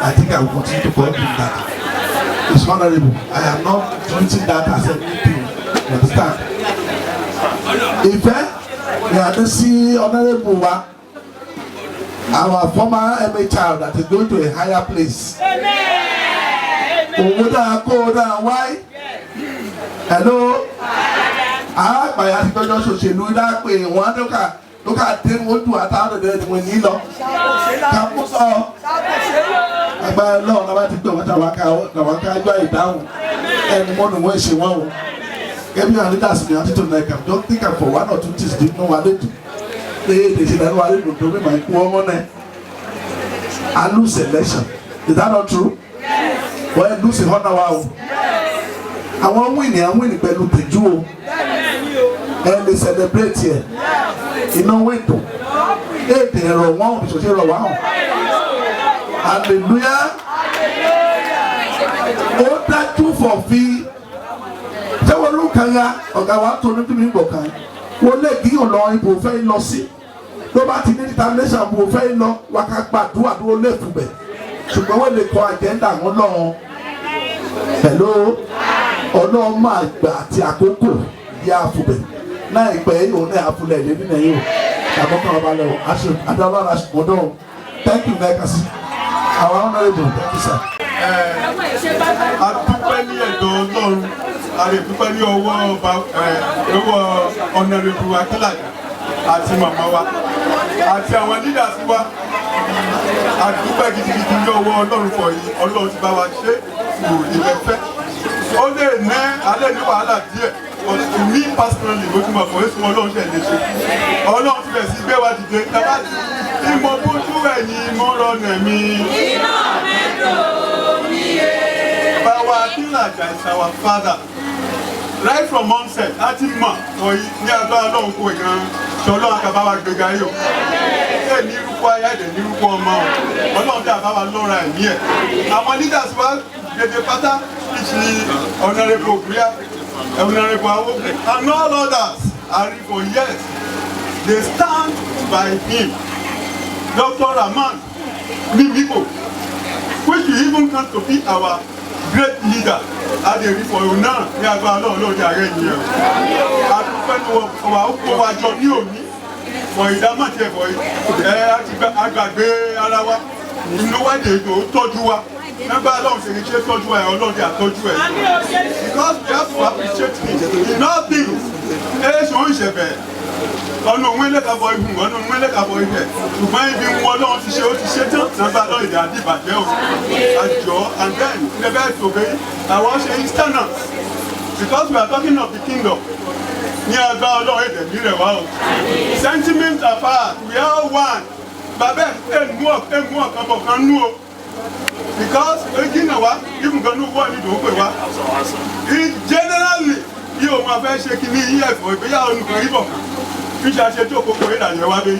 I think I will continue to call him that. It's honorable. I am not treating that as anything. You understand? If we are to see honorable one, our former MA child that is going to a higher place. Why? Hello? Àgbàyà ti gbọ́dọ̀ ṣòṣèlú dápé wọ́n lókà dé wọ́n dùn àtàwọn ọ̀dọ́ ẹ̀dùn ní lọ. Kàmúsọ. Agbára náà náà bá ti gbé wọn tàwọn ká gbá ìdáhùn ẹni mọ́nu wọ́n ṣe wọ́n o. Gẹ́gẹ́ àwọn leaders ní àtúntò Nàìjíríà don't think for one or two things dín náà wà lẹ́dùn. They ṣe dáná wà lẹ́dùn tó mímọ̀ ikú ọmọ náà. I lose election. Is that not true? Wọ́n lose ìhọ́nà wa o. Àwọn wíìnì pẹ̀lú tìjú o. Ẹ lè celebrate yẹ. Iná wíńdò. Èdè ẹ̀rọ wọn ò ṣòṣe rọ̀ wá hàn. Hallelujah. Ó dájú fọ̀ fi. Ṣé ló kàn ya ọ̀gá wa tó ní kí mi gbọ̀ kàn? Wọ́n lè kí yóò lọ ibò fẹ́ lọ sí. Tó bá ti ní determination bò fẹ́ lọ wákà gbàdúrà tó lè fún bẹ̀. Ṣùgbọ́n wọ́n lè kọ agenda wọn lọ́wọ́. Hello. Ọlọ́run máa gbà àti àkókò yá àfubẹ̀ náà ìpẹ́ òun náà àfulẹ̀ lé nínú ẹ̀yìn o àbọ̀kan ọba lẹ́wọ̀ adáwọ̀ aṣùmọ̀dọ́ thank you very much our honourable thank you sir. A dúpẹ́ ní ẹ̀dọ̀ Ọlọ́run a lè dúpẹ́ ní ọwọ́ ọba lọ́wọ́ honourable Akínlàjà àti màmá wa àti àwọn leaders wa a dúpẹ́ gidigidi ní ọwọ́ Ọlọ́run fọ̀ yìí Ọlọ́run ti bá wa ṣe kò ilẹ̀ fẹ́. Ó lè ní alẹ́ ní wàhálà díẹ̀ to me personally ló ti mọ̀ fún èsì Ọlọ́run ṣe lè ṣe Ọlọ́run ti bẹ̀ sí gbé wa dìde tábà tí mo bójú ẹ̀yìn mo rọnà mi. Iná mẹ́tò mi yé. Báwa Akínlàjà is our father right from onset láti mọ̀ ọ̀yìn ní agbára Ọlọ́run kò gan ṣọlọ́ àkàbáwa gbéga yìí o. Ṣé ní irúkọ ayé ẹ̀dẹ̀ ní irúkọ ọmọ Ọlọ́run tí àbáwa lọ́ra ẹ̀mí ẹ̀. Àwọn leaders wa gbèdé pátá ìṣì honourable Oguya, honourable Awo and all others are for years. They stand by him. Dr. Rahman Mimiko, which we even come to be our great leader at the reform now. We are going to do it again. I prefer to our journey for ìdámọ̀tì ẹ̀fọ́ àgbàgbé ara wa inú wádìí ètò tọ́jú wa nígbà Ọlọ́run ṣe ṣe tọ́jú ẹ̀ Ọlọ́run àtọ́jú ẹ̀ because we have to appreciate him in all things ṣòwò ìṣẹ̀bẹ̀ ọ̀nà òun ẹlẹ́kàbọ̀ ihun ọ̀nà òun ẹlẹ́kàbọ̀ ihẹ̀ ṣùgbọ́n ibi wọn Ọlọ́run ti ṣe ó ti ṣe tán nígbà Ọlọ́run ìdí àdìbàjẹ́ o àjọ and then never to be àwọn ṣe instance because we are talking of the kingdom. Ní agbá Ọlọ́run èdè mi rẹ̀ wá o. Sentiment apart, we are one. Bàbá èmú ọ̀kan bọ̀ kan nú o. Because èjì náà wá, ibùn kan nú wọ́ọ̀ ní ìdòwò pè wá. Generally, bí o máa fẹ́ ṣe kí ní iye ẹ̀fọ́ ìgbéyàwó nìkan rí bọ̀ kan. Bí ṣe àṣẹ tó kókó ìdàyẹ̀ wá dé.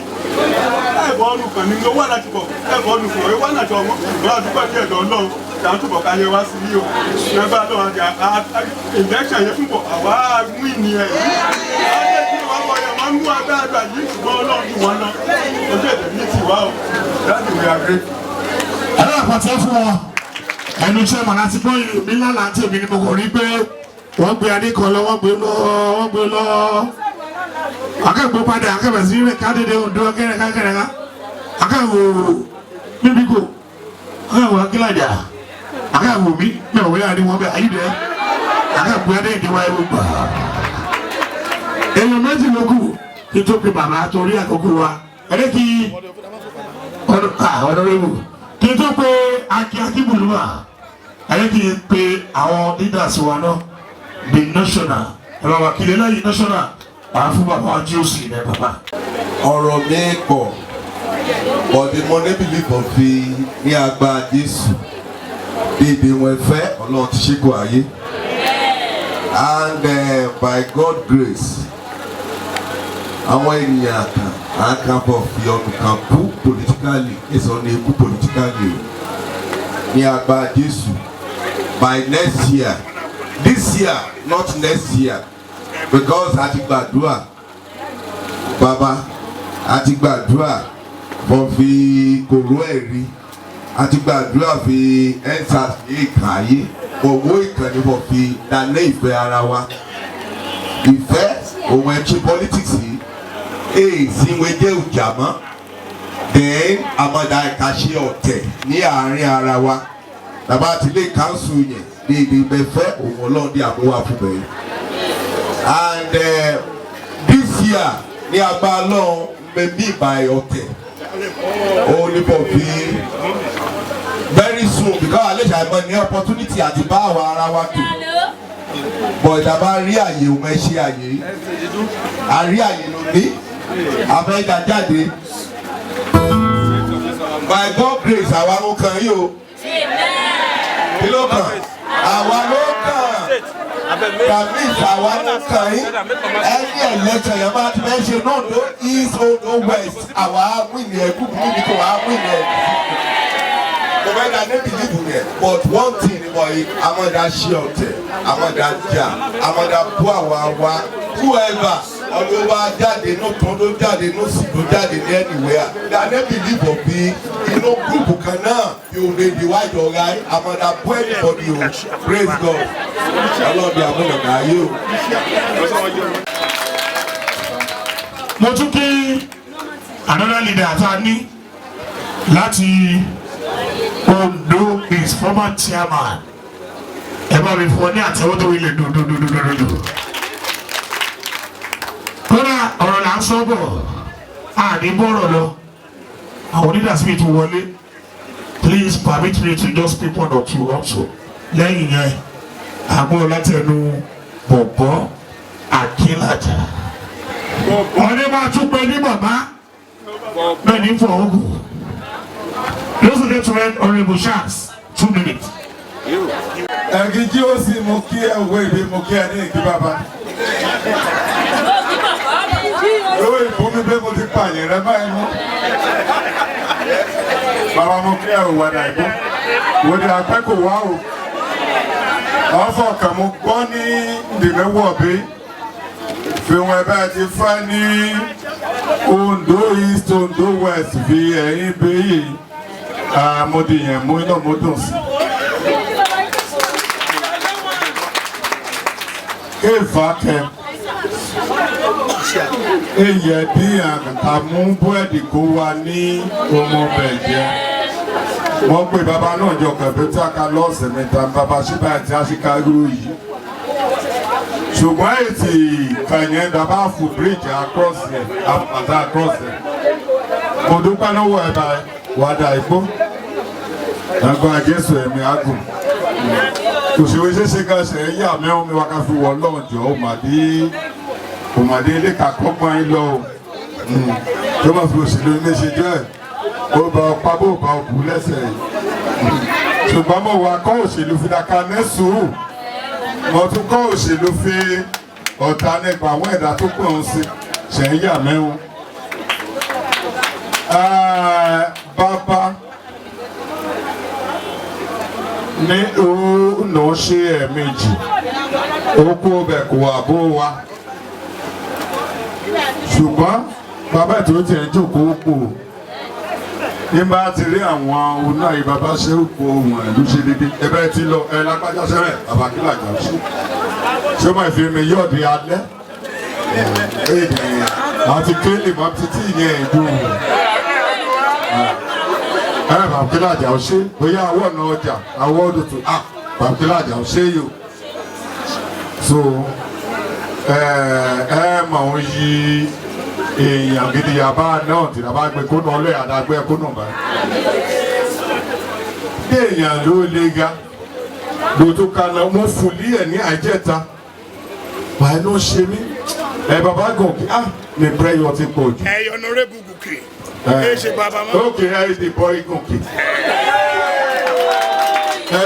Ẹ̀fọ́ ọ̀nùkan ni ló wà láti bọ̀. Ẹ̀fọ́ ọ̀nùkan ó wà láti ọmọ. Ìgbà àdúgbò ní ẹ̀dọ̀ Ọlọ́run. Ìdáàtúbọ̀ ká yẹ wá sí ní o. Nígbà Ọlọ́run àti ìdẹ́kṣà yẹn fún bọ̀ àwa mú ìní ẹ̀ yìí. Láyé tí wọ́n kọ yẹ wọ́n mú agbára yìí ṣùgbọ́n Ọlọ́run ti wọ́n lọ. Ojú èdè ní tiwa o. Láti wí àgbẹ̀. Ẹ̀rọ àpàtẹ fún wọn. Ẹnu iṣẹ́ màá láti gbọ́ ìlú mi lálá àti èmi ni mo kò rí pé wọ́n gbé adé kan lọ, wọ́n gbé lọ. Akẹ́gbẹ́ padà akẹ́bẹ̀ sí rẹ̀ kádédé òǹdó kẹ́rẹ́ká. Akẹ́wò Mímíkò. Akẹ́wò Akínlàjà. Akẹ́wò mi náà wọ́n yà ni wọ́n bẹ̀ ayé dẹ́. Akẹ́gbẹ́ adé ìdíwọ́ ẹ̀rọ gbà. Èèyàn méjì ló kù kí tó pe bàbá torí àkókò wa. Ẹ̀rẹ́ kí ọ̀dọ́rẹ́wò kí tó pe Akíbùlùmá. Ẹ̀rẹ́ kí pe àwọn leaders wa náà the national. Ẹ̀rọ wa kìlẹ̀ lẹ́yìn national. Wàá fún bàbá wa jí ó sì rẹ̀ bàbá. Ọ̀rọ̀ mi pọ̀ bọ̀dé mo níbi líbọ̀ fi ní agbá Jésù. Dèdè wọn fẹ́ Ọlọ́run ti ṣíkò ayé. and by God grace àwọn ènìyàn kan bọ̀ fi ọdún kan kú politically èso ní ikú politically ní agbára Jésù by next year this year not next year because a ti gbàdúrà bàbá a ti gbàdúrà for fi kòró ẹ̀rí a ti gbàdúrà fi ensas ní ìkàyé owó ìkànnì for fi dáná ìfẹ́ ara wa ìfẹ́ òun ẹ̀ṣẹ̀ politics yìí èsì ìwé jẹ́ ìjàmọ́ then àmọ́dá ẹ̀ka ṣe ọ̀tẹ̀ ní àárín ara wa bàbá ti lé council yẹn déédéé bẹ́fẹ́ òun ọlọ́run dé àmúwá fún bẹ́ẹ̀ and this year ní agbára lọ́run mẹ́mí ìbá ọ̀tẹ̀ òun ní bọ̀ fi very soon because àlejò àìmọ̀ ní opportunity àti bá àwọn ara wa tó bọ̀ ìjàmbá rí àyè òun ẹ̀ ṣe àyè àrí àyè ló ní abẹ́jà jáde by God grace àwa ló kàn yí o kí ló kàn àwa ló kàn tàbí àwa ló kàn yí ẹni ẹ̀lẹ́tọ̀ yẹn máa ti fẹ́ ṣe náà ló east or west àwa wíìnì ẹ̀ kúkú níbi tó wàá wíìnì ẹ̀ kò fẹ́ dà ní bìlíìfù yẹn but one thing ni wọ̀nyí amọ̀dá ṣe ọ̀tẹ̀ amọ̀dá jà amọ̀dá bú àwa wa whoever ọdún wa jáde inú tán ló jáde inú sì ló jáde ní anywhere dáadé bìlíìfù bí inú gúrùpù kan náà yóò lè di wájú ọ̀gá amọ̀dá bú anybody o praise God ọlọ́ọ̀dẹ amúnàdá ayé o. mo tún kí another leader àtà ní láti Ondo his former chairman ẹ bá mi fọ ní àtẹwọ́ tó ilé dòdòdòdòdòdò kódà ọ̀rọ̀ là ń sọ bọ̀ àní bọ̀rọ̀ lọ àwọn leaders mi tún wọlé please permit me to just speak one or two also lẹ́yìn yẹn àgbọ̀ láti ẹnu bọ̀bọ̀ Akínlàjà ọ̀rẹ́ máa tún pẹ́ ní bàbá bẹ́ẹ̀ ní fọ ogun lọ́sùn tó tún ẹ Honorable Shanks 2 minutes. ẹ̀gí jí ó sì mú kí ẹ wo ìbí mú kí ẹ ní ìkí bàbá. lówó ìfún mi pé mo ti pààyàn rẹ báyìí mú. bàbá mú kí ẹ ò wà dàgbó wòdì àpẹ́ kò wá o. ọ̀fọ̀ kàn mú gbọ́ ní ìdìmẹ́wọ̀ bí fìwọ̀n ẹ̀bẹ̀ ti fẹ́ ní Ondo East Ondo West fi ẹ̀yìn bẹ́yì mo di yẹn mú iná mo dùn sí. kéèfà kẹ èyí ẹbí àmú búrẹ́dì kó wa ní ọmọ bẹ̀jẹ̀ wọ́n pè bàbá náà jọ kẹ̀pẹ́tà ká lọ́ọ̀sẹ̀ mẹ́ta bàbá ṣíbà àti àṣìkágbó yìí ṣùgbọ́n ètì kẹ̀yìn dábàá fún bíríìjì across ẹ̀ àpàtà across ẹ̀ mo dúpẹ́ lọ́wọ́ ẹ̀ bá wàdà ìgbó ẹ̀gbọ́n àjẹsù ẹ̀mí àgùn òṣèré ṣeéṣe ká ṣe é yà mẹ́wọ́n mi wá ká fi wọ́ lọ́ọ̀jọ́ òmàdé ilé kàkọ́ mọ́ ẹ lọ tó bá fi òṣèlú ilé ṣe jẹ́ ó bá ọpá bó bá òkú lẹ́sẹ̀ ṣùgbọ́n mo wà kọ́ òṣèlú fi dàka nẹ́sùrù mo tún kọ́ òṣèlú fi ọ̀tá nípa àwọn ẹ̀dá tó pọ̀ ń sí ṣe é yà mẹ́wọ́n. Bàbá ní òun ṣe ẹ̀ẹ̀mejì okú ọbẹ̀ kò wà bó wa ṣùgbọ́n bàbá ètò tí ẹ̀ ń jókòó pò ní bá ti rí àwọn oná yìí bàbá ṣe ń po ohun ìlú ṣe dédé ẹbẹ́ tí lọ ẹ lágbájá sẹ́rẹ̀ bàbá Akínlàjà ṣé máa fi mi yọ̀ọ̀dì alẹ́ àti kéèlì máa títí ìyẹn ìdúró bàbá Akínlàjà ò ṣe bóyá àwọ̀ ọ̀nà ọjà àwọ̀ ọ̀dùtù bàbá Akínlàjà ò ṣe yìí o so mà ń yí èèyàn gidi yàbá náà tí a bá gbé kónú ọlẹ́ àdágbé kónú bá bí èèyàn ló lé ga lótú kaná wọ́n fúlí ẹ̀ ní àjẹta báyìí ló ṣe mí bàbá gòkè mi pẹ́yọ ti pọ̀ jù. Honorable Gòkè ẹ ṣe bàbá mọ́. ok the boy gòkè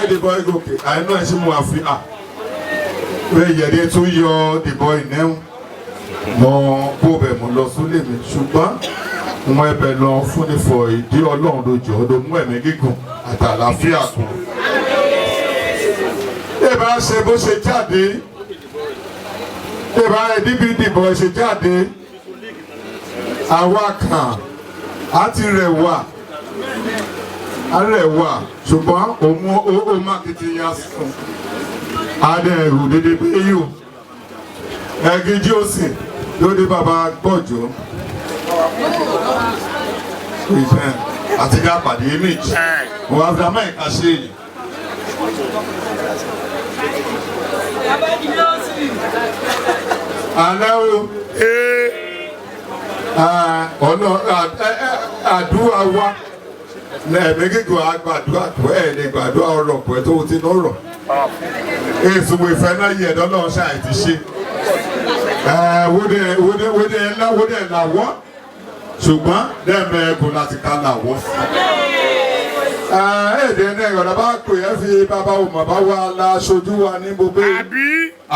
the boy gòkè àìná ẹ̀ sí mu àfi yẹ̀dẹ̀ tún yọ dìbò ìnẹ́hùn mọ kó bẹ̀ mọ́ lọ sólè mi ṣùgbọ́n wọn ẹbẹ̀ lọ fúnni fọ ìdí ọlọ́run lójó ọdún mú ẹ̀mí gígùn àtàlàáfíà kù. ìbá ṣe bó ṣe jáde ìbá ẹ̀díbi ìdìbò ṣe jáde àwa kan á ti rẹwà ṣùgbọ́n òun ó má kìtìyàn sùn adé ẹrù dédé pé yíò ẹgíjí ó sì lóde bàbá gbọ́jọ́ ìfẹ́ àti ní àpàdé méjì wọ́n á fi amẹ́ríkà ṣe èyí. alẹ́ o àdúrà wa lẹ́ẹ̀mí gígùn àgbàdúrà tó ẹ̀ lè gbàdúrà ọ̀rọ̀ pẹ̀ tó ti lọ́rọ̀ èsù ìfẹ́ náà yẹ ẹ̀dọ́ náà ṣáà ti ṣe wóde làwọ́ ṣùgbọ́n dẹ́mẹ̀ ẹ̀kùn láti ká làwọ́ sí. èdè ní ẹ̀rọ bá pè é fi bàbá òmò bá wà láṣojú wa ní gbogbo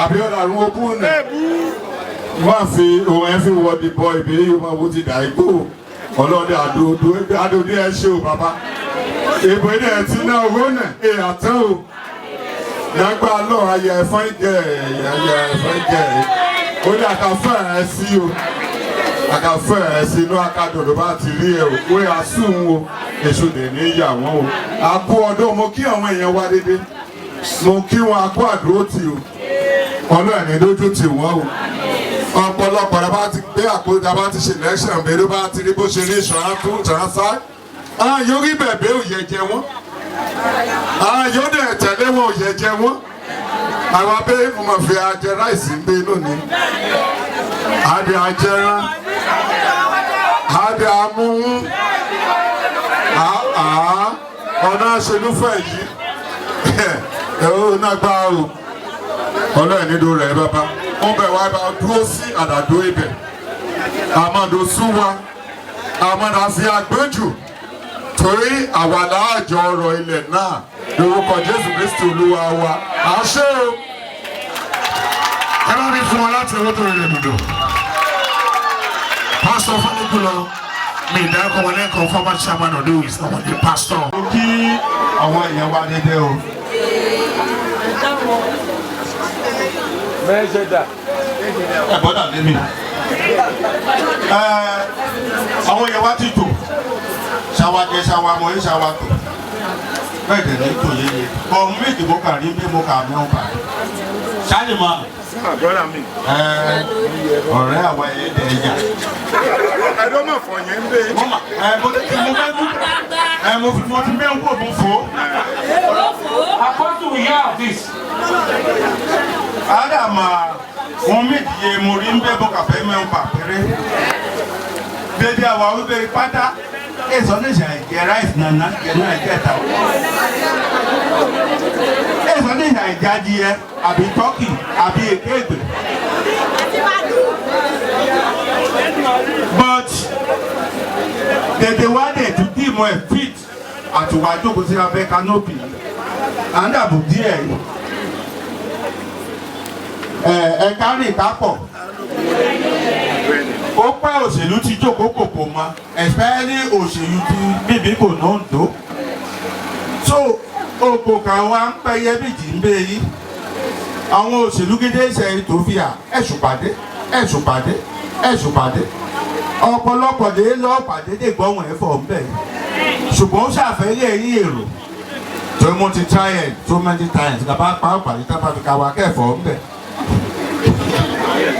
àbí ọ̀dà àrùn ogún nà wọ́n fi òun ẹ̀ fi wọ dìbò ìbí yìí wọ́n wò ti dà igbó ọlọ́dẹ àdòdó ẹ̀ ṣe o bàbá ìbò ilé ẹ̀ ti ná owó nà ẹ̀ àtàn o nàgbà lọ ayẹ ẹ̀fọn ìjẹ ó ní àkàfẹ́ ẹ̀ sí o àkàfẹ́ ẹ̀ sí inú akadòdò bá ti rí ẹ o wé asún o èso lè ní ìyá wọn o àkó ọdún mo kí àwọn èèyàn wá dédé mo kí wọn àkó àdúró tì o ọlọ́ọ̀ni lójú tì wọ́n o ọ̀pọ̀lọpọ̀ rẹ̀ bá ti gbé àkójọ bá ti ṣe election bẹ́ẹ̀ bá ti rí bó ṣe ní ìṣọ̀rá fún ìṣọ̀rá sáré yóò rí bẹ̀bẹ̀ òye jẹ wọ́n yóò dẹ̀ tẹ̀lé wọn òye jẹ wọ́n àwọn abẹ́ mo máa fi ajẹ ráìsì ń gbé lónìí adé ajẹran adé amúhún ọ̀nà àṣelúfẹ̀ yìí ẹ̀rọ náà gbá o ọlọ́ọ̀ nílò rẹ̀ bàbá wọ́n bẹ̀ wá bá dúró sí àdàdo ibẹ̀ àmọ́dò súnwa àmọ́dò àfi àgbẹ́jù torí àwàdà àjọ ọ̀rọ̀ ilẹ̀ náà lórúkọ Jésù Kristi Olúwa wa àṣẹ o. ẹ bá mi fún wọn láti owó tó rẹ̀ dùdù pásítọ̀ Fáníkúlọ mi ìdárúkọ wọn lẹ́kọ̀ọ́ former chairman of the week àwọn ní pásítọ̀. mo kí àwọn èèyàn wa dédé o. ẹ bọ́dà lé mi. àwọn èèyàn wa ti tò ṣàwájẹ ṣàwámọ ẹ ṣàwátò bẹ́ẹ̀ dẹ̀ ní tò yé yé bọ̀ méjì mo kà rí bí mo kà mẹ́wọ́n bá ṣáàlì mọ́ ọ̀rẹ́ àwọn ẹ̀yẹ́dẹ̀ ẹ̀yà. ẹ̀dọ́ mọ̀ fọ̀ yẹn ń bẹ. mo ti mẹ́ wò mo fò. According to we have this. Ádámà wọn méjì yé mo rí ń bẹ́ bọ́ kàfẹ́ mẹ́wọ́n bà péré. Dédé àwa wípé pátá èso ní ìṣàn ìjẹ ráìsì nàná ìjẹ̀nà ìjẹta. Èso ní ìṣàn ìjẹ adìyẹ àbí tọ́kì àbí èké ègbè. But tètè wá dé tún dì mọ́ ẹ̀ fit àtùwà jókòó sí abẹ́ canopy àndàbò díẹ̀ ẹ̀ka rìn kápọ̀ ó pẹ́ òṣèlú ti jókòó kòkò mọ́ especially òṣèlú ti bíbí kò náà ń tó so òkò kan wá ń pẹ́yẹ bìjì ń bẹ́ yí àwọn òṣèlú gidi ṣe tó fi à ẹ̀sùn pàdé ọ̀pọ̀lọpọ̀ lè lọ pàdé dè gbọ́wọ̀n ẹ̀fọ́ ńbẹ̀ ṣùgbọ́n ó ṣàfẹ́lẹ́ ẹ̀yìn èrò tó mo ti try it so many times gàbá pàápàá yìí tábà fi ká wa kẹ́ẹ̀fọ́ ńbẹ̀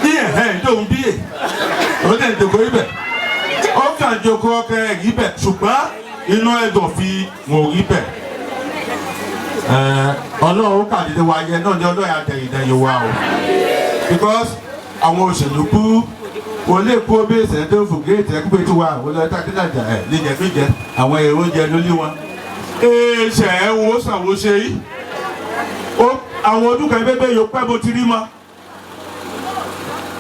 ní ẹ̀hẹ́ ìdóhùn bíyè ó lè dògbò ibẹ̀ ó kàn jókòó ọkẹ rí bẹ̀ ṣùgbọ́n inú ẹ̀dọ̀ fi wò rí bẹ̀ ọlọ́run kàdédé wa yẹ náà ní ọlọ́run àtẹ̀yìndẹ̀yìn wa o because àwọn òṣèlú kú wọ́n lè kó bí ìṣẹ̀lẹ̀ tó fò géètì ẹgbẹ́ tó wà wọ́n lọ tákìlájà ẹ̀ níjẹ̀kújẹ àwọn èrò oúnjẹ ló lé wọn. ṣe ẹ̀ ń wo sàn wo ṣe yìí àwọn ọdún kan bẹ́ẹ̀ yóò pẹ́ bó ti rí mọ́.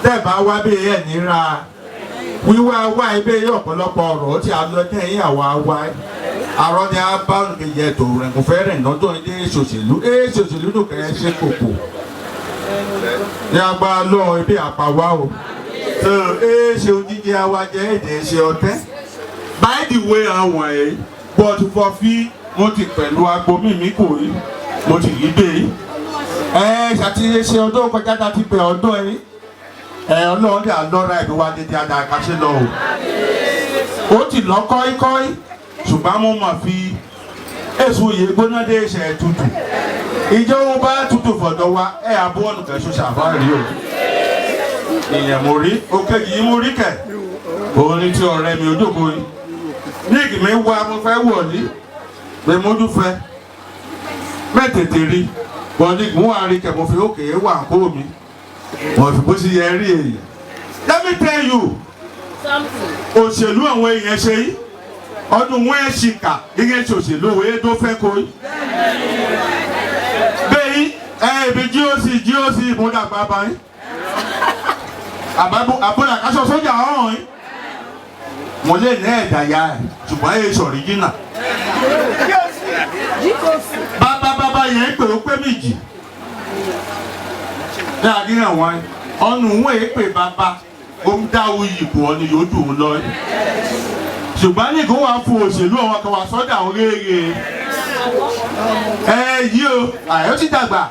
tẹ́ẹ̀bá wá bí ẹ̀ níra wíwá wá ẹgbẹ́ yìí ọ̀pọ̀lọpọ̀ ọ̀rọ̀ ó ti àlọ́jẹ́ yìí àwa wá àrọ́ ni a bá yẹ tó rẹ̀ kò fẹ́ rẹ̀ lọ́dọ̀ ilé ṣòṣèlú ló kẹ́ ẹ ṣe kòkò ní agbára lọ́wọ́ ibi àpàwá o so ṣe òjijì awájẹ èdè ṣe ọtẹ́ by the way àwọn ẹ̀ but for fi mo ti pẹ̀lú agbo mímí kò rí mo ti rí dé ṣàtìyẹ ṣe ọdún kọjá tá a ti bẹ̀ ọdún ẹ̀ ọlọ́run dà lọ́ra ẹ̀dùn wa dédé àdàkàṣe lọ o ó ti lọ kọ́íkọ́í ṣùgbọ́n mo máa fi èso yìí gbóná dé ṣe tutù ìjọ wọn bá tutù fọ̀dọ̀ wa àbọ̀ ọ̀nà kẹ̀ṣọ́ ṣàfáàrí o èèyàn mo rí òkè yìí mo rí kẹ̀ òun ní tí ọ̀rẹ́ mi ojókòó yìí níìkì mi wá mo fẹ́ wọ̀lí pé mójú fẹ́ mẹ́tẹ̀ẹ̀tẹ̀ rí bọ́ọ̀lì mú àárín kẹ̀ mo fi òkè wà kó mi wọ́n fi bó ṣe yẹ rí èèyàn let me tell you òṣèlú àwọn èèyàn ṣe yìí ọdún wọn ẹ̀ ṣìkà gẹ́gẹ́ ṣe òṣèlú òwe tó fẹ́ kó yìí bẹ́ẹ̀ ibi GOC ìmúdàgbà báyìí àbúrò àkàṣọ sójà ọ̀hún yìí mo lè ní ẹ̀dá ya ẹ̀ ṣùgbọ́n ẹ̀ ṣe ọ̀ríjínà bàbá yẹn pè ó pé méjì ní àdéhùn wọn ọ̀nù wọn èé pè bàbá ó ń dá oyè bò ọ́ ni yóò dùn ún lọ ṣùgbọ́n ní kó wàá fún òṣèlú àwọn kan wà sọ́dà oríire yìí o àyọ̀ ti dàgbà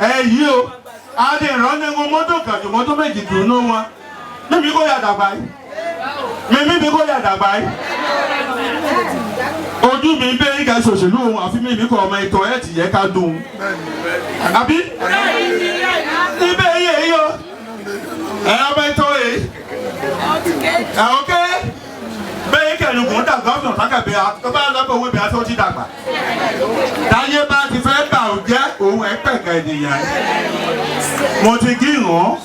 yìí o adé ìrànlẹ́wọ̀n mọ́tò kàjù mọ́tò méjì dùn ún wọn mímí kó yà dàgbà yìí mímí kó yà dàgbà yìí ojú mi bẹ́ẹ̀ ní ká ṣòṣèlú òun àfi mímí kọ́ ọmọ ìtọ́ ẹ̀ tì yẹ ká dùn àbí ibẹ̀ yìí èyí o ọmọ ìtọ́ yìí ọ̀kẹ́ bẹ́ẹ̀ kẹ́nu kò ń dà gọ́ọ̀nà tákàbẹ́ àtọ́bá lọ́pọ̀ owó ibi àti ó ti dàgbà táyé bá ti fẹ́ bà ó jẹ́ òun ẹ̀ pẹ̀kẹ́ ènìyàn mo ti kí ìràn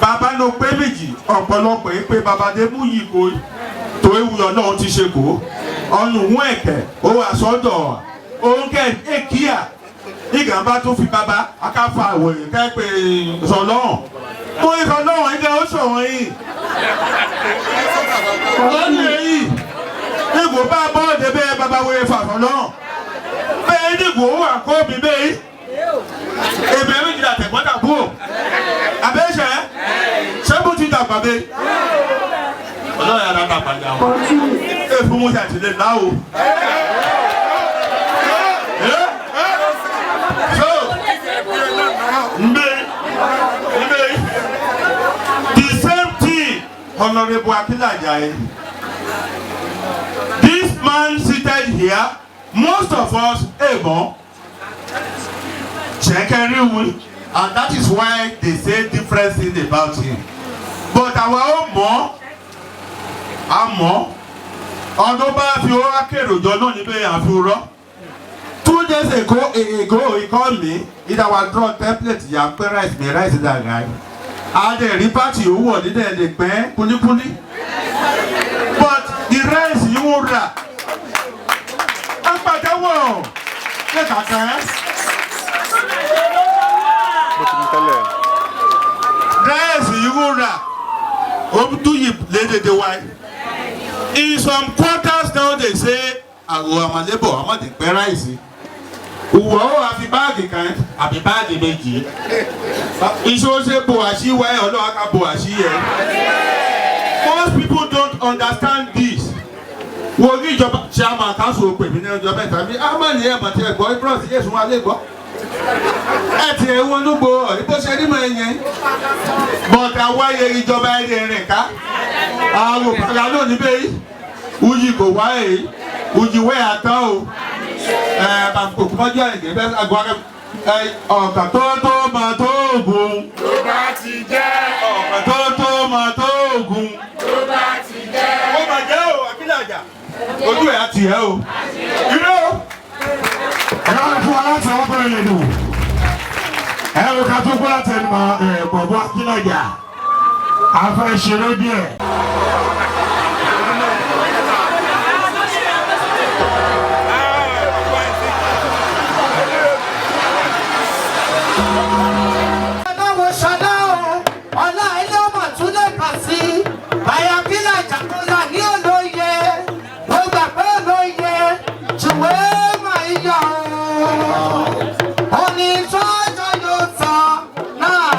bàbá ló pé méjì ọ̀pọ̀lọpọ̀ pé babadé mú yìí kó tó ewúyọ náà ti ṣe kó ọ̀nù wọn ẹ̀kẹ́ ó wà sọ́dọ̀ òun kẹ́ èkíyà ìgbà bá tún fi bàbá akáfa àwòrán kẹ́ pé sọlọ́hàn mo ní sọlọ́hàn ẹ̀jẹ̀ ó sọ̀rọ̀ yìí lọ́nà èyí ìgbò bá bọ́ọ̀dé bẹ́ẹ̀ bàbá wẹ̀rẹ̀ fàfọ́ náà bẹ́ẹ̀ dìgbò wà kó mi bẹ́ẹ̀ èbè méjì dà tẹ̀gbọ́n dàbò àbẹ́ṣẹ́ ṣẹ́bù ti dàgbà bẹ́ẹ̀ ọlọ́run yàrá dàgbà jà wọ́n èfún mo ṣàtìlẹ́ láwo. The same thing, Honorable Akilajaye. This man seated here, most of us able and that is why they say different things about him. But our own more, ọdún bá fi owó akérò jọ náà níbẹ̀ àfihàn. 2 days ago he called me in our draw template yà pé rice that guy. Adé rí pàtì owó ọ̀dídẹ̀ lè pẹ́ kúlíkúlí. But the rice yìí ń rà. Wọ́n pàtẹ́wọ̀ ṣé kàkà ẹ́. Rice yìí ń rà. Ó tún yìí lédèdè wáyé. In some quarters now they say àwọn àmàlẹ́bọ̀ àmàdé pẹ́ ráìsì. Ìwọ̀ ó àfi báàgì kan àbí báàgì méjì. Ìṣòṣe bò àṣìwọ̀ ẹ̀ ọlọ́wà ká bò àṣìyẹ. Most people don't understand this. Wo ní ìjọba chairman council pè mí ní ọjọ́ mẹ́ta bí Amani ẹ̀ màtí ẹ̀ gbọ́ Ibros Yéṣu wa lè gbọ́. Ẹ ti ẹ̀ wọ́n lúgbò ọ̀rí bó ṣe rímọ̀ ẹ̀yẹn. But àwáyé ìjọba ẹ̀rẹ̀ rìn ká. Àwọn òpàgà náà níbẹ̀ yìí. Uyi kò wá èyí. Uyi wẹ́ àtọ́ o. Bàǹkòkò mọ́jú àìgé bẹ́ẹ̀ àgbọ̀n ọ̀kà tó máa tó ògùn. Tó bá ti jẹ́. Ọ̀kà tó máa tó ògùn. Tó bá ti jẹ́. Ó máa jẹ́ o, Akílàjà. Ojú ẹ̀ á ti ẹ̀ o. Irú o. Ẹ wá fún wa láti ọwọ́ bẹ̀rẹ̀ lè dùn. Ẹ wò ká tó gbọ́ láti ẹnu bọ̀bọ̀ Akílàjà. A fẹ́ ṣeré díẹ̀. Only try to do so now.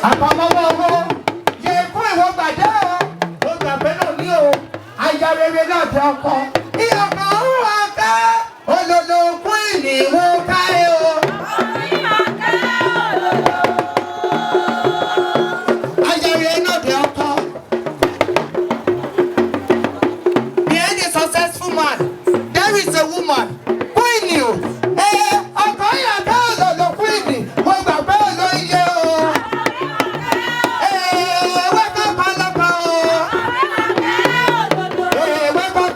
àpamọ́wọ́ owó yẹ fún ìwọ gbàdé o ó gbàgbé náà ní o aya rere náà tẹ ọkọ ìyọkàn ń wà ká olólo fún ìníwó káyé o. aya rere náà tẹ ọkọ. Behind a successful man there is a woman queen you. ọkọ ìyàtọ̀ olólo queen mo gbàgbé olóyè o. Wake up,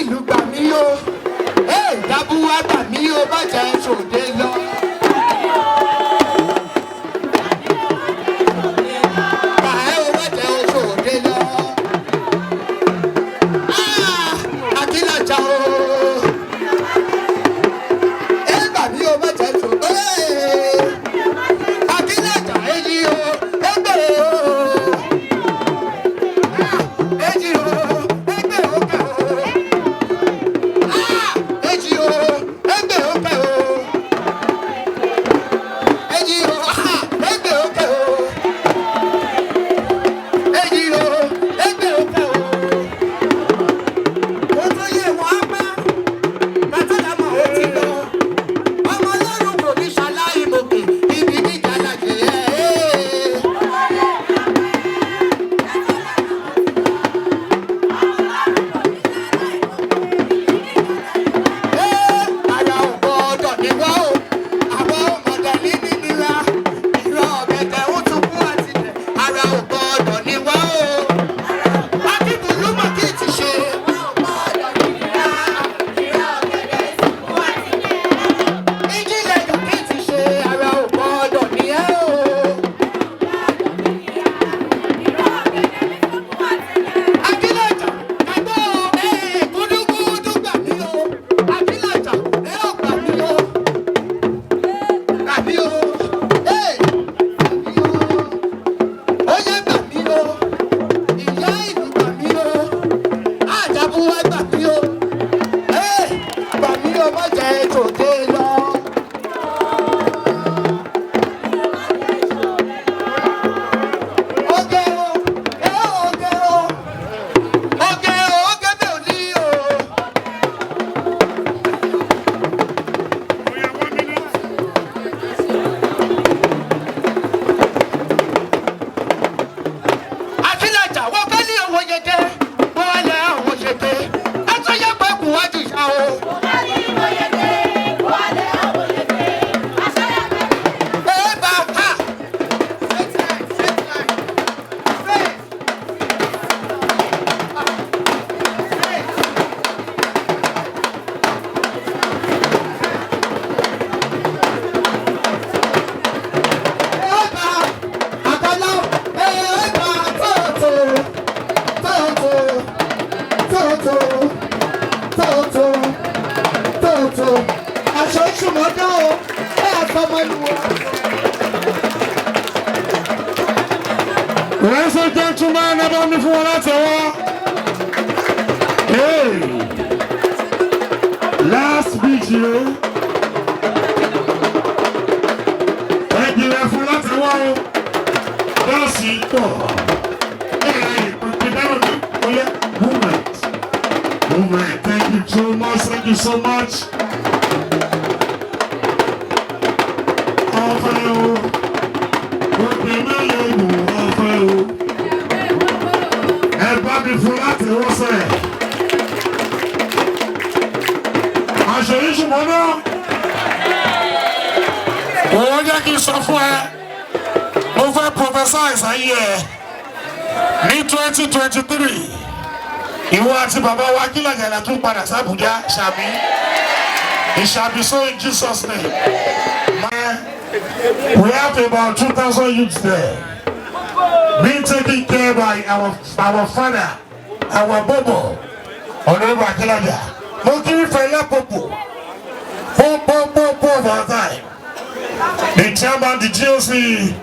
ìlú gbà mí o dábúwá gbà mí o má jẹ́ sòde lọ. Bàá o má jẹ́ sòde lọ. Akílájà o. Gbà mí o má jẹ́ sòde. Akílájà èyí o ẹgbẹ́ o. Èyí o ẹgbẹ́ o kẹ́ o. Èyí o ẹgbẹ́ o kẹ́ o. Èyí o ẹgbẹ́ o kẹ́ o. Èyí o ẹgbẹ́ o kẹ́ o. Ó tún yé wọn á pẹ́, bàtà làmọ̀ ó ti lọ. Ọmọ ọlọ́run kò ní ṣaláì lòkè, ibi gíga làjẹ̀ ẹ́. Ara ò gbọ́dọ̀ ní wá o, àwọn ọmọdé ní nínira, ìran ọ̀gẹ̀dẹ̀ ó tún kún àtìlẹ̀. Ara ò gbọ́dọ̀ ní wá o, akíkùlú mọ̀ kí ti ṣe. Ìjìnlẹ̀ jù kí ti ṣe, ara ò gbọ́dọ̀ ní ẹ́ o. Akílájà, kàgbọ́ o, gúdúgúdú gbà mí o. Akílájà, ò gbà mí o. Gbà mí o, gbà mí o. Ó yẹ gbà mí o. Ìyá ìlú gbà mí o. Àjàbúwá gbà mí o. Gbà mí o, má jẹ́ tòde lọ. Oge o, oge o. Oge o, oge mi ò ní o. Akílájà wọ́n fẹ́ ní owó yẹtẹ, wọ́n wá lẹ́ àwọn ṣètè. Ẹ tún yẹ pé kù wájú ìṣá o. Bá a. Aṣọ ìṣùmọ̀dá o, àfọmọlúwa. Ladies and gentlemen, ẹ bá mi fún wọn látẹ̀wọ́. Hey, last video. Ẹ jìnlẹ̀ fún látẹ̀wọ́ o. Bọ́ọ̀sì pọ̀. Ìpàdánù oyè movement. Movement, thank you so much, thank you so much. Ọ̀fẹ́ o. Òkè mélòó mú ọ̀fẹ́ o. Ẹ bá mi fún láti wọ́sẹ̀. Aṣọ yìí ṣùgbọ́n náà. Òun jẹ́ kí n sọ fún ẹ. Mo fẹ́ prophesize ayé ẹ. Ní 2023, ìwọ àti bàbá wa Akílájà la tún padà sí Àbújá, ṣàbí. It shall be so in Jesus' name. We have about 2,000 youths there, being taken care by our father, our Bobo, Honorable Akílájà. Mo kiri Fẹlá Popo, of our time, the chairman, the GOC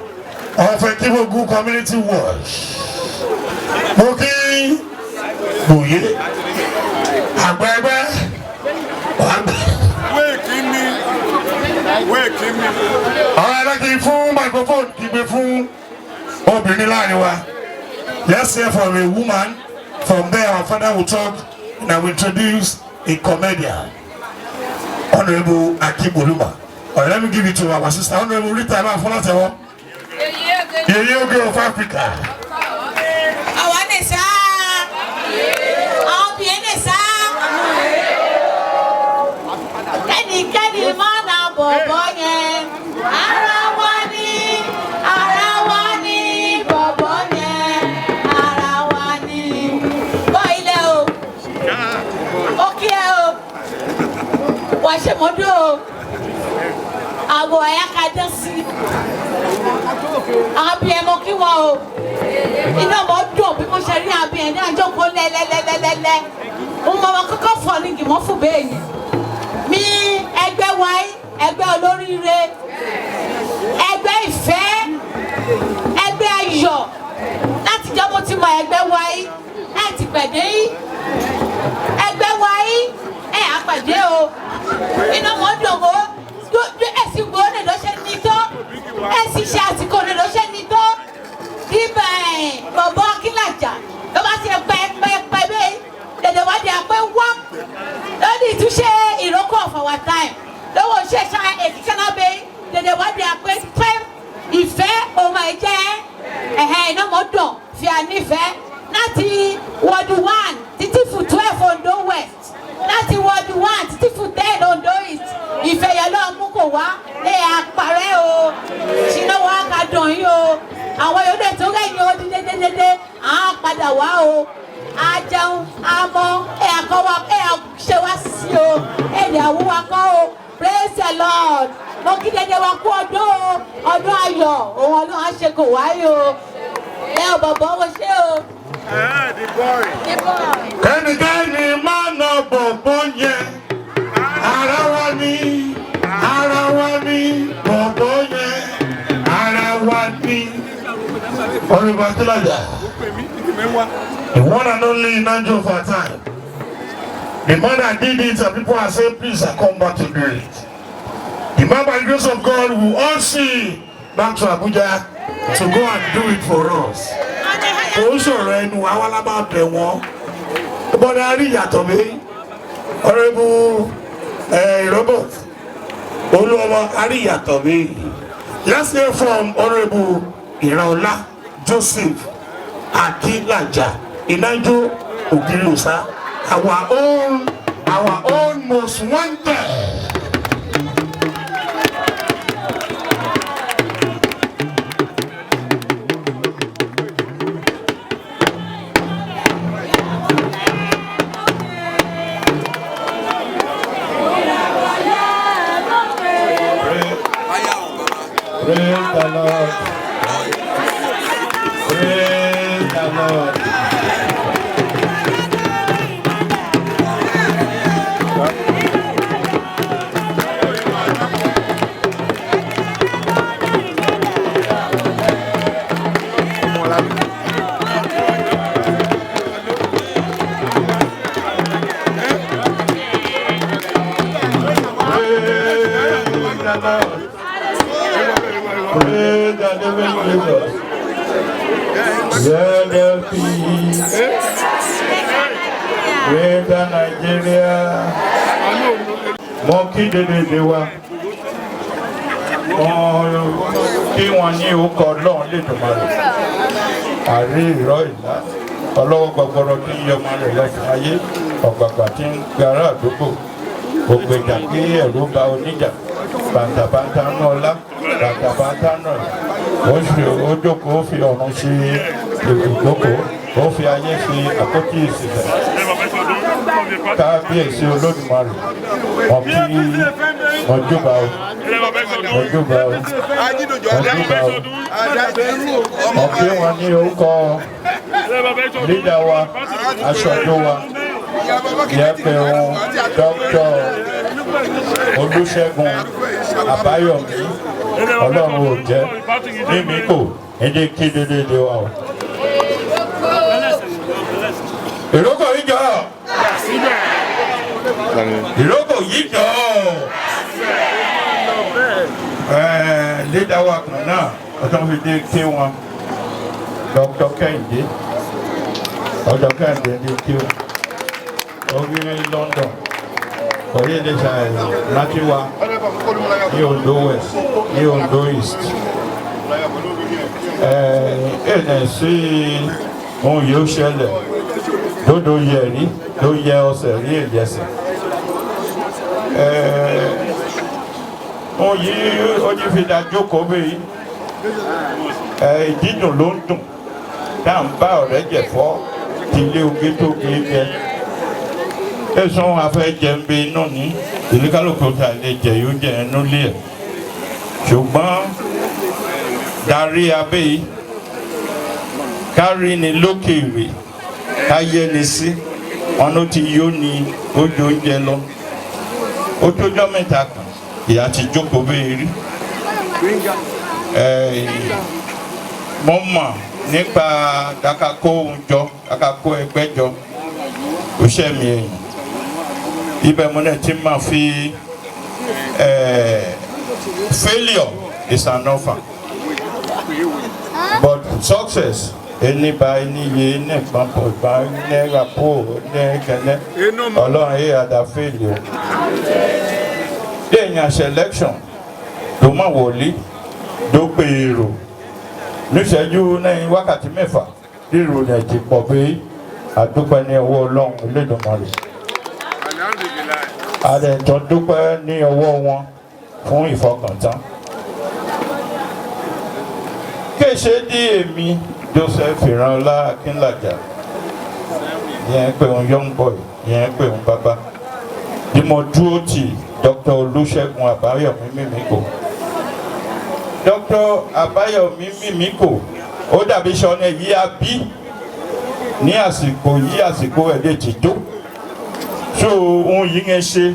of Ekibogu Community Watch. Mo kiri Boye, Agbẹ́gbẹ́, ọ̀rọ̀ ẹ̀rọ kì í fún microphone kì í gbé fún obìnrin láàrin wa. Let's hear from a woman. From there our father will talk and I will introduce a comedian, Honorable Akiboluma. Or let me give it to our sister, Honorable Rita Afonlatewo, Yeye Oge of Africa. Bọ̀bọ̀ yẹn, ara wa ni bọ̀bọ̀ yẹn, ara wa ni. Bọ́ ilé o. wà ṣe mọ́dọ̀ àwọ̀ ẹ̀yà ká dán sí abiyamọ kí wọ́n o iná mọ́ dùn bí mo ṣe rí abiyamọ ní àjọpọ̀ lẹ́lẹ́lẹ́lẹ́lẹ́ mo mọ̀ kọ́kọ́ fọ́ ní gìmọ̀ fún bẹ́ẹ̀ yẹn mi ẹgbẹ́ wáyé ẹgbẹ́ olóríire ẹgbẹ́ ìfẹ́ ẹgbẹ́ ayọ̀ láti jẹ́ mo ti mọ ẹgbẹ́ wáyé ẹ̀ ti pẹ̀dé yìí ẹgbẹ́ wáyé ẹ̀ àpàdé o iná mọ́ dùn o ẹ̀sìn gbòónì ló ṣe ní tó ẹ̀sìn ṣe àsìkò rẹ̀ ló ṣe ní tó ibà bọ̀bọ̀ Akínlàjà ló bá ti pẹ́ bẹ́ẹ̀ dèdè wá di àpẹ́ wọ́n lórí ìtúnṣe ìrókò of our time lọ́wọ́ ṣe ṣá èkìkẹ́ náà bẹ́ẹ̀ dèdè wá di àpẹ́ pẹ́ ìfẹ́ ọmọ ẹ̀jẹ̀ iná mọ́ dùn fi ànífẹ́ láti ward 1 títí fún 12 Ondo West láti ward 1 títí fún 10 Ondo East ìfẹ́ yẹn lọ́ọ́ mú kò wá àparẹ́ o ṣìnà wá ká dùn yín o àwọn yòókù tó rẹ̀yìn o dídédédé àwọn padà wá o àjẹun àmọ́ àkọ́wá ṣe wá sí o èdè àwùwá kọ́ o praise the Lord mo kí dédé wa kú ọdún ayọ̀ òun ọdún á ṣe kò wáyé o ò bọ̀bọ̀ wo ṣé o. kẹ́nikẹ́ni má nà bọ̀bọ̀ yẹn ara wa ni bọ̀bọ̀ yẹn ara wa ni. Honorable Akínlàjà, the one and only Nanjo of our time, the man that did it and people are saying please I come back to do it. The man by the grace of God will all see back to Abuja to go and do it for us. Also, ẹnu àwọn alábàbẹ̀ wọn bọ́dá rí ìyàtọ̀ mi Honorable Robert Olúọmọ arí ìyàtọ̀ mi. Let's hear from Honorable Ìrànlá Joseph Akínlàjà Ìnájó Ògìlùsá, our own most wanted. Praise the Lord. Praise the Lord. Praise the living Jesus. Greater Nigeria. Mo kí dédé wa. Kí wọ́n ní orúkọ Ọlọ́run lè dùn máa rẹ̀. Àrí ìrọ̀ ìlà. Ọlọ́wọ́ gbọgbọrọ tí ń yọmọ rẹ̀ lọ́sùn ayé. Ọ̀gbàgbà tí ń gbàrà àdúgbò. Gbogbo ìjà kí ẹ̀rú bá oníjà. Bàǹtàbàǹtà náà lá. Bàǹtàbàǹtà náà. Ó jókòó ó fi ọ̀run ṣe ìjókòó. Ó fi ayé fi àkótí ìsìnkà. Kábíyèsí Olódùmarè. Wọ́n kí wọ́n júbà o. Wọ́n júbà o. Wọ́n júbà o. Wọ́n kí wọ́n ní orúkọ lídà wa, aṣojú wa, ìyẹ́pẹ̀ wọn, Dr. Olúṣẹ́gun Àbáyọ̀mí, Ọlọ́run ò jẹ́, mímí kò, ẹ̀dẹ́ kí dédé wa o. Ìrókò yìí jọ. Ìrókò yìí jọ. Lídà wa kan náà, ọjọ́ fi dé kí wọn. Dr. Kẹ́hìndé, Dr. Kẹ́hìndé dé kí wọn. Orí London, orílẹ̀-èdè ṣàìlú, láti wá ní Ondo West, ní Ondo East. Ẹ̀ẹ́dẹ̀ sí ohun yóò ṣẹlẹ̀. Dodo yẹ rí ló yẹ ọsẹ rí èyẹsẹ oyin fi da jókòó bẹ́ẹ̀ ìdídùn ló ń dùn tá à ń bá ọ̀rẹ́ jẹ̀fọ́ tí ilé oge tó gé jẹ ẹ̀sùn afẹ́jẹ̀ǹbẹ inú ní ìlúkálùkù ta lè jẹ yóò jẹ ẹnu lé ẹ̀ ṣùgbọ́n darí abẹ́ yìí kárí ni lókèèrè káyé ni sí wọn ló ti yó ni ojú oúnjẹ lọ ó tójọ́ mẹ́ta kan ìyá ti jókòó bẹ́ẹ̀ rí mo mọ̀ nípa kakakó oúnjọ kakakó ẹgbẹ́ jọ òṣè mi ẹ̀yìn ibẹ̀ mo náà ti máa fi failure is an offer but success ẹni bá ẹni yé ní ìpamọ́ ìbá ní rapò ní kẹlẹ́ ọlọ́run yé àdá failure èèyàn selection ló má wọlé ló pe èrò níṣẹ́jú lẹ́yìn wákàtí mẹ́fà rírò rẹ̀ ti pọ̀ pé àdúpẹ́ ní ọwọ́ ọlọ́run Olódùmarè àdẹ̀tọ́ dúpẹ́ ní ọwọ́ wọn fún ìfọkàntán kéṣe dí èmi Joseph Ìrànlá Akínlàjà yẹn pé òun young boy yẹn pé òun bàbá bí mo dúró tì Dr. Olúṣẹ́gun Àbáyọ̀mí Mímíkò Dr. Àbáyọ̀mí Mímíkò ó dàbí sọ́nà yìí á bí ní àsìkò yìí àsìkò ẹ̀dẹ̀ ti tó so ohun yìí ń ṣe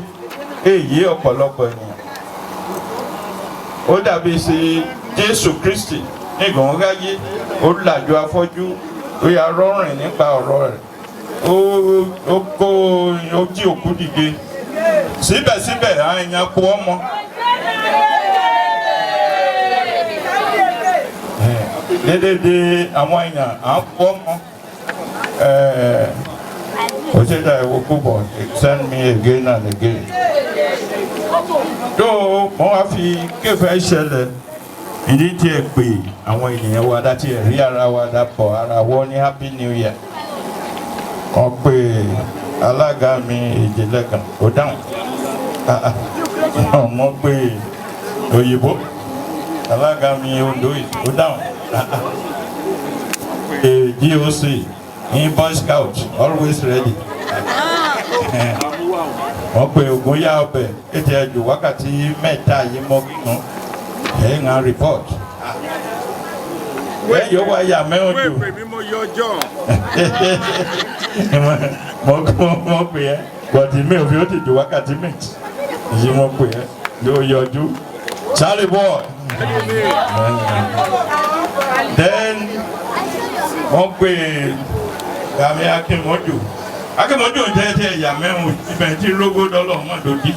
èyí ọ̀pọ̀lọpọ̀ ènìyàn ó dàbí sí Jésù Kristi nígbọ̀n ráyé ó làjọ afọ́jú ó yà rọrùn nípa ọ̀rọ̀ rẹ̀ ó kó ó jí òkú dìde síbẹ̀síbẹ̀ àwọn èèyàn kó ọmọ dédédé àwọn èèyàn à ń kó ọmọ ó ṣe dá ìwọ púpọ̀ send me again and again tó wọ́n wá fi kéfẹ́ ṣẹlẹ̀ ìdí tí ẹ pè àwọn ènìyàn wa dá tí ẹ rí ara wa dapọ̀ ara wọ́n ní happy new year wọ́n pè alága mi ìjìnlẹ̀ kan ó dáhùn wọ́n pè òyìnbó alága mi Ondo ó dáhùn GOC in Boy Scout always ready wọ́n pè Ògúnyá ọbẹ̀ ètò ẹ̀jù wákàtí mẹ́ta yìí mọ́ gígùn ẹ̀yìn à report wẹ́n yóò wá yà mẹ́wọ̀n jù mọ́ pè ẹ́ bọ̀dì mi ò fi ó ti jù wákàtí méjì yìí mọ́ pè ẹ́ yóò yọjú Charlie boy then wọ́n pè Gàmí Akínmọ́jú jẹ́ ìyá mẹ́wọ̀n ibẹ̀ tí rógó dọ́lọ̀ mọ́ lòdì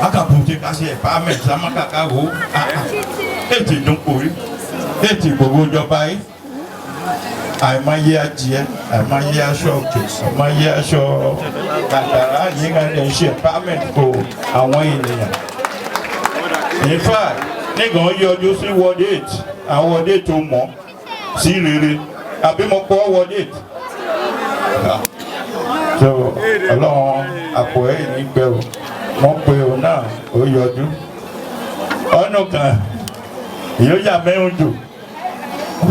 akapute kasi empowerment samakaka wo ètì dúnkòrí ètì gbogbo ìjọba yìí àìmáyé adìẹ àìmáyé aṣọ òkè àìmáyé aṣọ kàkàrà yìí ká lè ṣe empowerment kò àwọn ènìyàn in fact nígbà wọn yọjú sí ward 8 àwọn ward 8 tó mọ sí rere àbí mo kọ́ ward 8 so ọlọ́run àpò ẹ̀yìn nígbẹ̀rù wọ́n pe òun náà ó yọjú ọ̀nà kan yóò yà mẹ́rin jù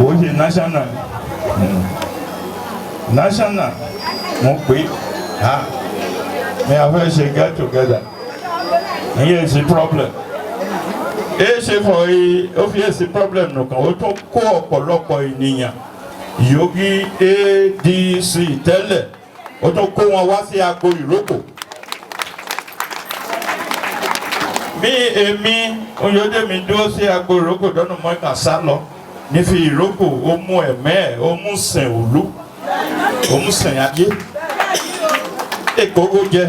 ó ṣe national mo pè á ní a fẹ́ ṣe get together ìyẹn ṣe problem ṣe fọ ó fi ṣe problem nìkan ó tún kó ọ̀pọ̀lọpọ̀ ènìyàn Yogi ADC tẹ́lẹ̀ ó tún kó wọn wá sí agbo ìrókò. bí èmi Oyèdèmí dúró sí agbo ìrókò dọ́nà mọ́ta sá lọ nífi ìrókò ó mú ẹ̀mẹ́ ẹ̀ ó mú sìn òlú ó mú sìn ayé èkókó jẹ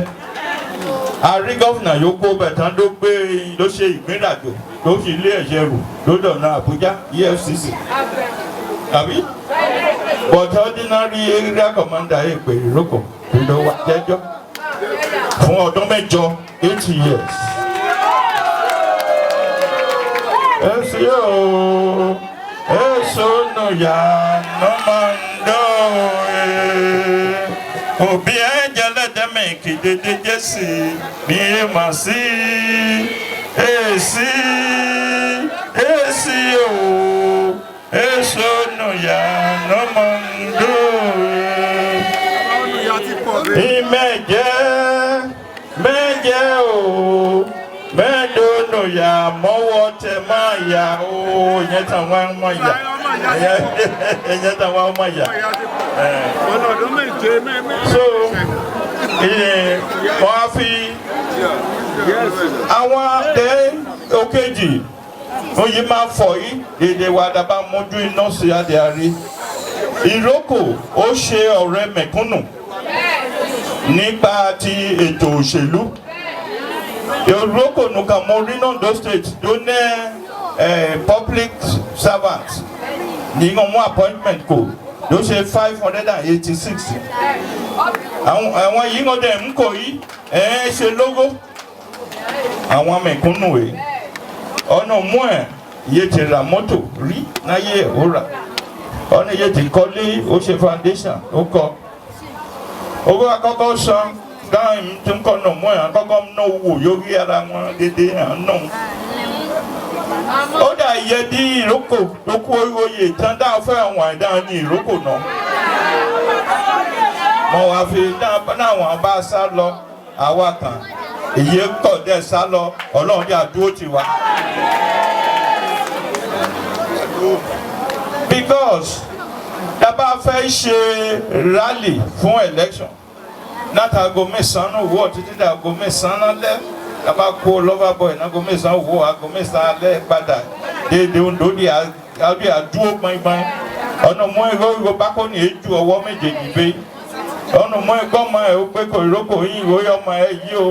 àrí gọ́fìnà yóò kó bẹ̀tán ló gbé ló ṣe ìgbéràjò ló fi ilé ẹ̀ṣẹ̀ rù ló dọ̀nà Àbújá EFCC àbí but ordinary area commander èpè ìrókò ló wà jẹ́jọ́ fún ọdún mẹ́jọ 8 years. Esio, no ya no mando obi ejele deme kidede jesi mi masi esio eso no ya no mando Ìmẹ̀jẹ̀ mẹ́jẹ̀ o mẹ́dọ̀nù yà mọ́wọ́ tẹ máa yà o ìyẹn tàn wá ọmọ yà ìyẹn tàn wá ọmọ yà. So wọ́n á fi àwọn òkèjì oyin máa fọ̀ yìí èdè wa dábàá mójú iná sí adé àrí. Ìrókò ó ṣe ọ̀rẹ́ mẹ̀kúnnù nípa ti ètò òṣèlú. Ìrókò nìkan mo rí Ondo State tó ní public servant ní ọmọ appointment kò ló ṣe 586. Àwọn yìí wọ́n dẹ̀ ń kò yí ṣe lógó àwọn mẹ̀kúnnù yìí ọ̀nà mú ẹ̀ iye ti ra mọ́tò rí láyé ò rà ọ̀nà iye ti kọ́lé ó ṣe foundation ó kọ́ owó àkọ́kọ́ san dáhùn tó ń kọ́ nà mú ẹ̀ àkọ́kọ́ ná owó yóò ara wọn dédé àná ó dà iye dí ìrókò tó kú oyè tán dáhùn fẹ́ àwọn àìdáhùn ní ìrókò náà mo wá fi dáhùn bá sá lọ àwa kan èyí kọ̀ dẹ̀ sá lọ ọlọ́run yà dúró ti wá. Because dábàá fẹ́ ṣe rally fún election látago mẹ́sàn-án wọ̀ títí dàgo mẹ́sàn-án lẹ́ dábàá kó lover boy nágo mẹ́sàn-án wọ̀ àgọ́ mẹ́sàn-án lẹ́ padà déédéé Ondo di àdúró gbọ̀ngbọ̀n ọ̀nà mọ́ ẹ̀rọ ìró bákò ní èjú ọwọ́ méjèèjì bẹ́ẹ̀ ọ̀nà mọ́ ẹ̀gbọ́n mọ́ ẹ̀ ó pé kò ìrókò yín ìròyìn ọmọ ẹ̀ yí o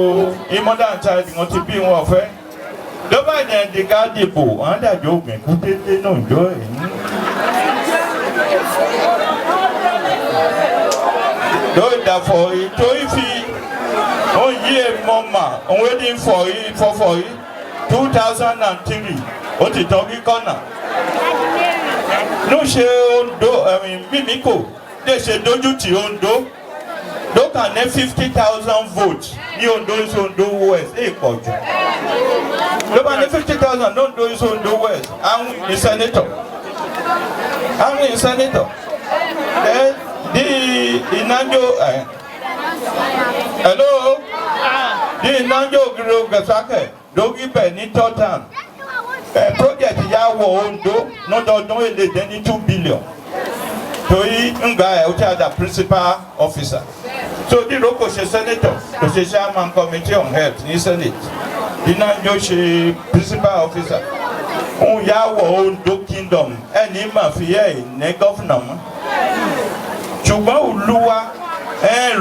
ìmọ̀dá child wọn ti bí wọn ọ̀fẹ́ lọ́ba ìdẹ̀ǹdì ká dìbò wọn dàjọ́ ògbìn kú dédé náà jọ ẹ̀yìn. lórí ìdàfọ̀ yìí torí fi òun yí èèmọ̀ mà òun wé ní fọ̀fọ̀ yìí 2003 ó ti tọ́ kí kọ́nà ló ṣe Ondo Mímíkò lè ṣe dójú ti Ondo ló kàn ní 50,000 votes ní Ondo Ondo West pọ̀ jù ló bá ní 50,000 ní Ondo West àwọn ní senator di ìnájọ́ hello di ìnájọ́ ògiri ògàsákẹ̀ lórí bẹ̀ ní tọ́tàn project yà wọ Ondo lọ́dọọdún èlé dé ní 2 billion torí nga ẹ̀ ó ti àdá principal officer so dídò kò ṣe senator kò ṣe chairman committee on health ní senate ìnájọ́ ṣe principal officer òun yà wọ Ondo kingdom ẹni mà fi yẹ ẹ̀ ní gọ́fúnà mọ́ ṣùgbọ́n olúwa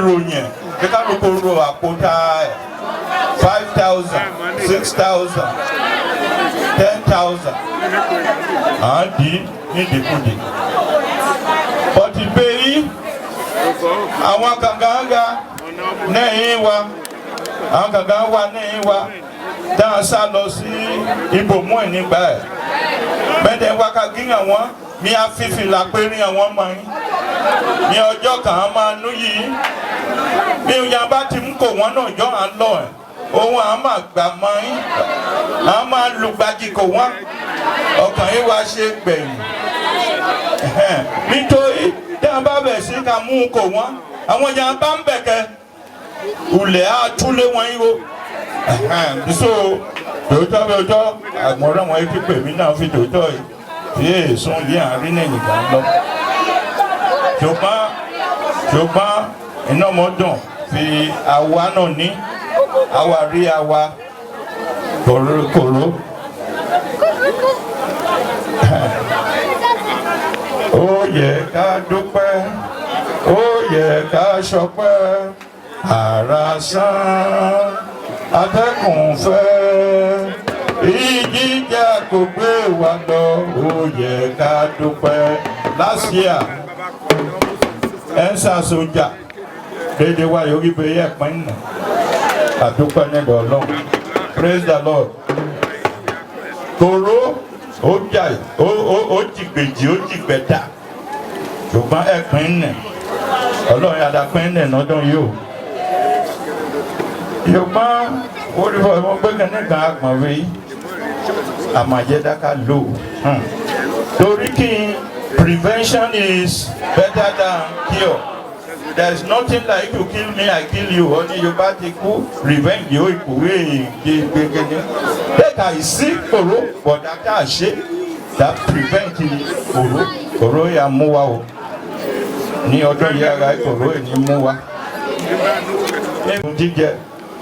ròyìn bí kálukú ro àpótá ẹ̀ 5,000 6,000 10,000 à ń di nídìkúdì ọtí bẹ́ẹ̀ àwọn kàngàngà nẹ́yìn wa àwọn kàngàngà wa nẹ́yìn wa dáhùn sá lọ sí ibòmú ẹ̀ nígbà ẹ̀ bẹ́ẹ̀ wá ká gíyàn wọn ní afífi làpẹ́rín àwọn ọmọ yín ní ọjọ́ kan á máa nú yìí bí ìyá bá ti ń kó wọn náà jọ à ń lọ ẹ̀ òun à máa gbà mọ́ yín à máa lùgbàjì kò wọ́n ọkàn yín wá ṣe gbẹ̀yìn nítorí tí a bá bẹ̀ sí ká mú kò wọ́n àwọn ìyá bá ń bẹ̀kẹ́ ulẹ̀ á túlé wọn yín o so tòótọ́ bí ọjọ́ àgbọ̀nrán wọn kí pèmí náà fi tòótọ́ yìí tí èso yìí àárín lẹ́yìn kan lọ ṣùgbọ́n iná mọ́dún fi àwa náà ní àwa rí àwa kòró ó yẹ ká dúpẹ́ ó yẹ ká ṣọpẹ́ ara sán atẹ́kùn fẹ́ ìjìjà kò gbé wa lọ ó yẹ ká dúpẹ́ last year ẹ̀ńsà sójà dédé wa yorí bẹ yẹ pẹ́ nù àdúpẹ́ nílò ọlọ́run praise the Lord kòró ó jà ó jìgbèjì ó jìgbẹ́ta ṣùgbọ́n ẹ̀pín nì ọlọ́run yàrá pín nì lọ́dún yìí o yorùbá olùfọ̀ ìwọ̀n gbẹ́gẹ́ nígbà àgbọ̀nwé àmàjẹ́dáká lò torí kí prevention is better than cure there's nothing like you kill me, I kill you. Only you bad equal revenge. You equal. Take I see koro, but that can't shake. That prevent koro. Koro ya muwa o. Ni ọdún yìí ara koro ni muwa. Jíjẹ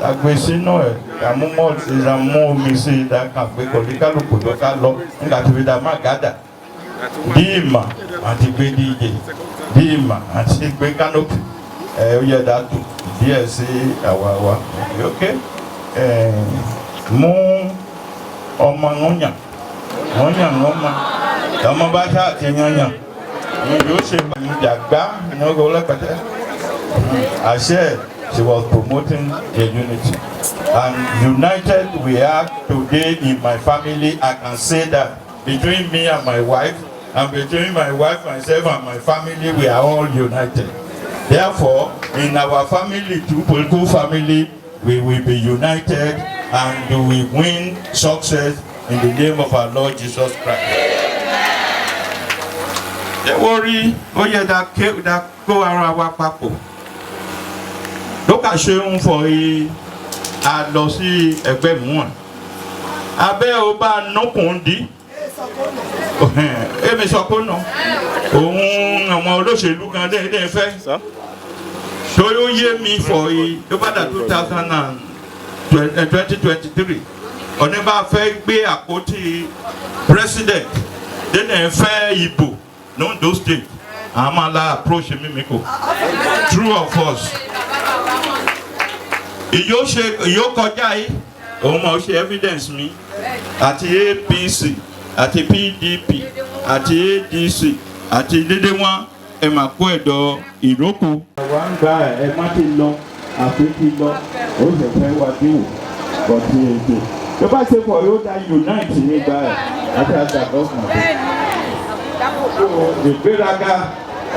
agbèsí náà ẹ̀ àmúmọ́ ìlàmú omi sí ìdákan pé kò ní kálukú tó ká lọ nígbà tó fi dá má gádà. Dìímà àti gbé díje. Dìímà àti gbé kánópì. Ó yẹ dàtú díẹ̀ sí àwa wa. Ok? Mú ọmọ ńyàn. Ọmọ bá ṣáà ti yànyàn. Yóò ṣe ìjàgbá ìnáwó ọlọ́pẹ̀tẹ́. Àṣẹ. She was promoting the unity. And united we are today in my family. I can say that between me and my wife, and between my wife, myself, and my family, we are all united. Therefore, in our family, too, political family, we will be united and we win success in the name of our Lord Jesus Christ. Don't worry, oh yeah, that go around our people. Look at ṣeun for a lọ sí ẹgbẹ́ mìíràn. Abẹ́ ọba nọkùndí. Èmi sọ pé nà. Òun àwọn olóṣèlú kan déédéé fẹ́. Torí ó yé mi for lóbàdà 2023. Ọ̀ní bá fẹ́ gbé àpótí president. Dénà fẹ́ ìbò l'Ondo state. Àmọ́ la approach mi kò. True of us. Ìyó kọjá yìí òun máa ṣe evidence mi àti APC àti PDP àti ADC àti dédé wọn ẹ máa kó ẹ̀dọ̀ ìrókò. àwa ń gba ẹ má ti lọ àfi ti lọ ó sì fẹ́ wá dé wò bọ́ sí èdè tó bá ṣe pọ̀ yóò dá unite nígbà ẹ̀ àti àgbà gọ́ọ̀mù ìgbéraga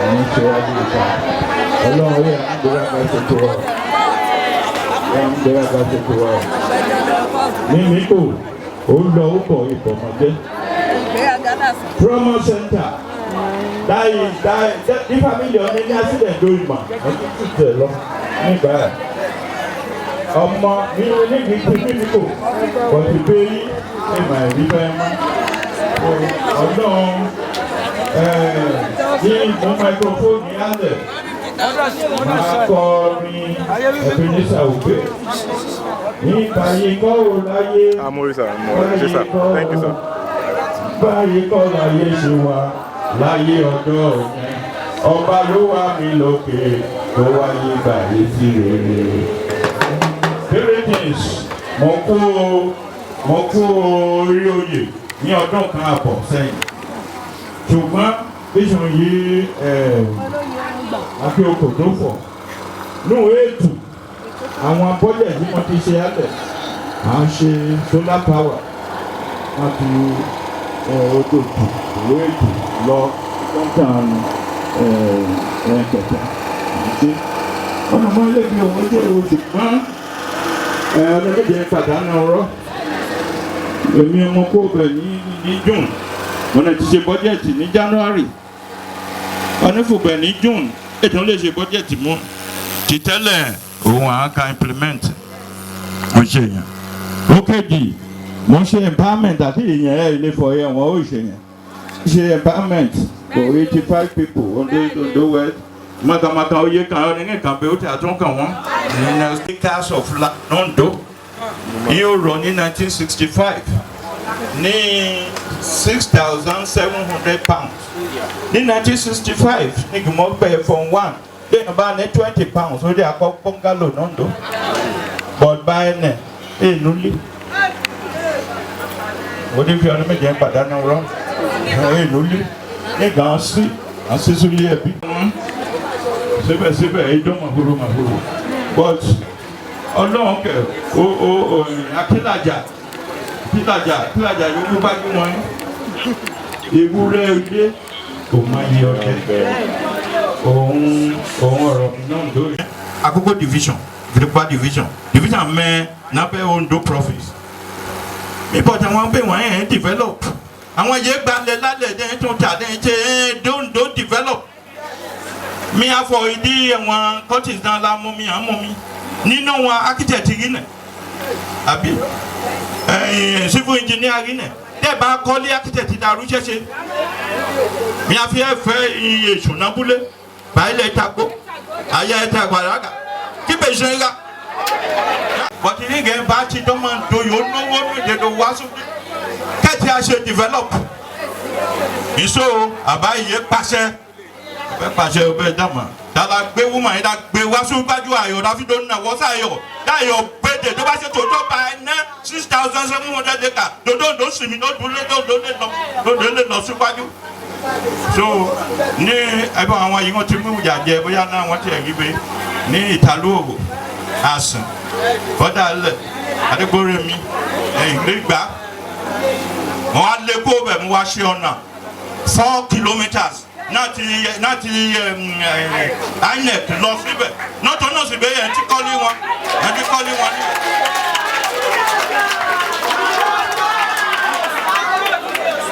àwọn ṣe wá ní ìta ọlọ́run yẹn ìgbéraga ṣe tó wà. Mímí kò ó lọ ó bọ̀ ìbọ̀mọdé. Promo center láyé ní family ọ̀nẹ́ ní accident lórí mà ọdún tí tẹ̀ lọ nígbà ẹ̀. Ọmọ mi níbi tí mímí kò bọ̀dì bẹ́ẹ̀rí ẹ̀mà ẹ̀rí bẹ́ẹ̀ mọ́. Ọlọ́run ní ìmọ̀ microphone ní alẹ̀. Máa kọrin Ebenezer Obey. Nípa yìí kọ́ ò láyé. Thank you, sir. Báyìí kọ́ láyé ṣe wà láyé ọ̀dọ́ òyìn. Ọba ló wà mí lókè tó wáyé báyìí sí rere. Greetings, mo kú orí oyè ní ọdún kan àbọ̀ sẹ́yìn. Ṣùgbọ́n vision yìí àfi oko tó fọ̀ nù ètò àwọn bọ́jẹ̀ tí wọ́n ti ṣe àtẹ̀ à ń ṣe solar power wọ́n ti odò ìwé ètò lọ lọ́tàn kẹ̀kẹ́ àti ọ̀nà mọ́ ilé bí òun jẹ́ oṣù kan ọlọ́dẹ pàdánù ọ̀rọ̀ èmi ọmọ kó bẹ̀ ní June wọ́n ti ṣe bọ́jẹ̀tì ní January wọ́n ní fòbẹ̀ ní June ètò lè ṣe bọ́jẹ̀tì mú ti tẹ́lẹ̀ òun àáka implement mo ṣe yẹn ó kéjì mo ṣe empowerment àti ìyẹn ẹ̀ ilé fọ ẹ̀ wọ́n ó ṣe yẹn ṣe empowerment for 85 people Ondo West makamaka oyè kan ọ ní kan pé ó ti àtúnkàn wọn ní stickers of Ondo yóò rọ ní 1965 ní 6,700 pounds ní 1965 ní gbìmọ̀ gbẹ̀ from 1 lẹ́yìn bá ní 20 pounds ó dé akọ bọ́ngálò Ondo but báyìí nẹ̀ èlú lé ó ní fi ọdún méje pàdánù rọ èlú lé ní gan sí àṣìṣúlé ẹbí síbẹ̀síbẹ̀ ìjọ màhúrú but ọlọ́run kẹ akílàjà yóò mú bá gbé wọn ewúrẹ́ ilé kò máa yẹ ọ̀kẹ́ òun ọ̀rọ̀ náà lórí. Àkókò division mẹ́ nábẹ́ Ondo province nípọ̀tà wọn pé wọ́n ẹ̀ ń develop àwọn yẹn gbalẹ̀ lálẹ́ dẹ́n tó ta dẹ́n ṣe Ondo develop mi afọ ìdí ẹ̀wọ̀n curtis náà la mú mi à ń mú mi nínú wọn architect rí nẹ̀ àbí civil engineer rí nẹ̀ tẹ́ bá kọ́lé architect dàrú ṣẹṣẹ mi àfi ẹ̀fẹ́ iye ìṣúnábúlé báyìí lè tagbó ayé ẹ̀ tẹ̀ gbàdágà kí bẹ̀ ṣe ń ra bọ̀dé ní gẹ̀ bá ti dán máa ń doyò náwó ní ìdèdò wá sókè kẹ́tì á ṣe develop ìṣó àbáyé pàṣẹ bẹ́ẹ̀ pàṣẹ ọbẹ̀ dàmà dàda gbé wúmọ̀ yìí dà gbé wá sógbájú ayọ̀ dáfídó nà wọ́sà ayọ̀ dáyọ̀ gbèdè tó bá ṣe tòótọ́ bá ẹ ná 6,700 acre dòdò sì mí lòdò lè lọ síwájú. so ní ẹbí àwọn yìí wọ́n ti mú ìjà jẹ bóyá náà wọ́n ti ẹ̀rí pé ní ìtàlóòrò àsùn bọ́dà lẹ̀ adégbòrèmí ìgbégbá wọ́n á lé kó bẹ̀ mú wá sí ọ̀nà 4 kilometres náti INEC lọ síbẹ̀ nọ́tọ̀ náà sì bẹ́ẹ̀ ẹ̀ ti kọ́lé wọn ní.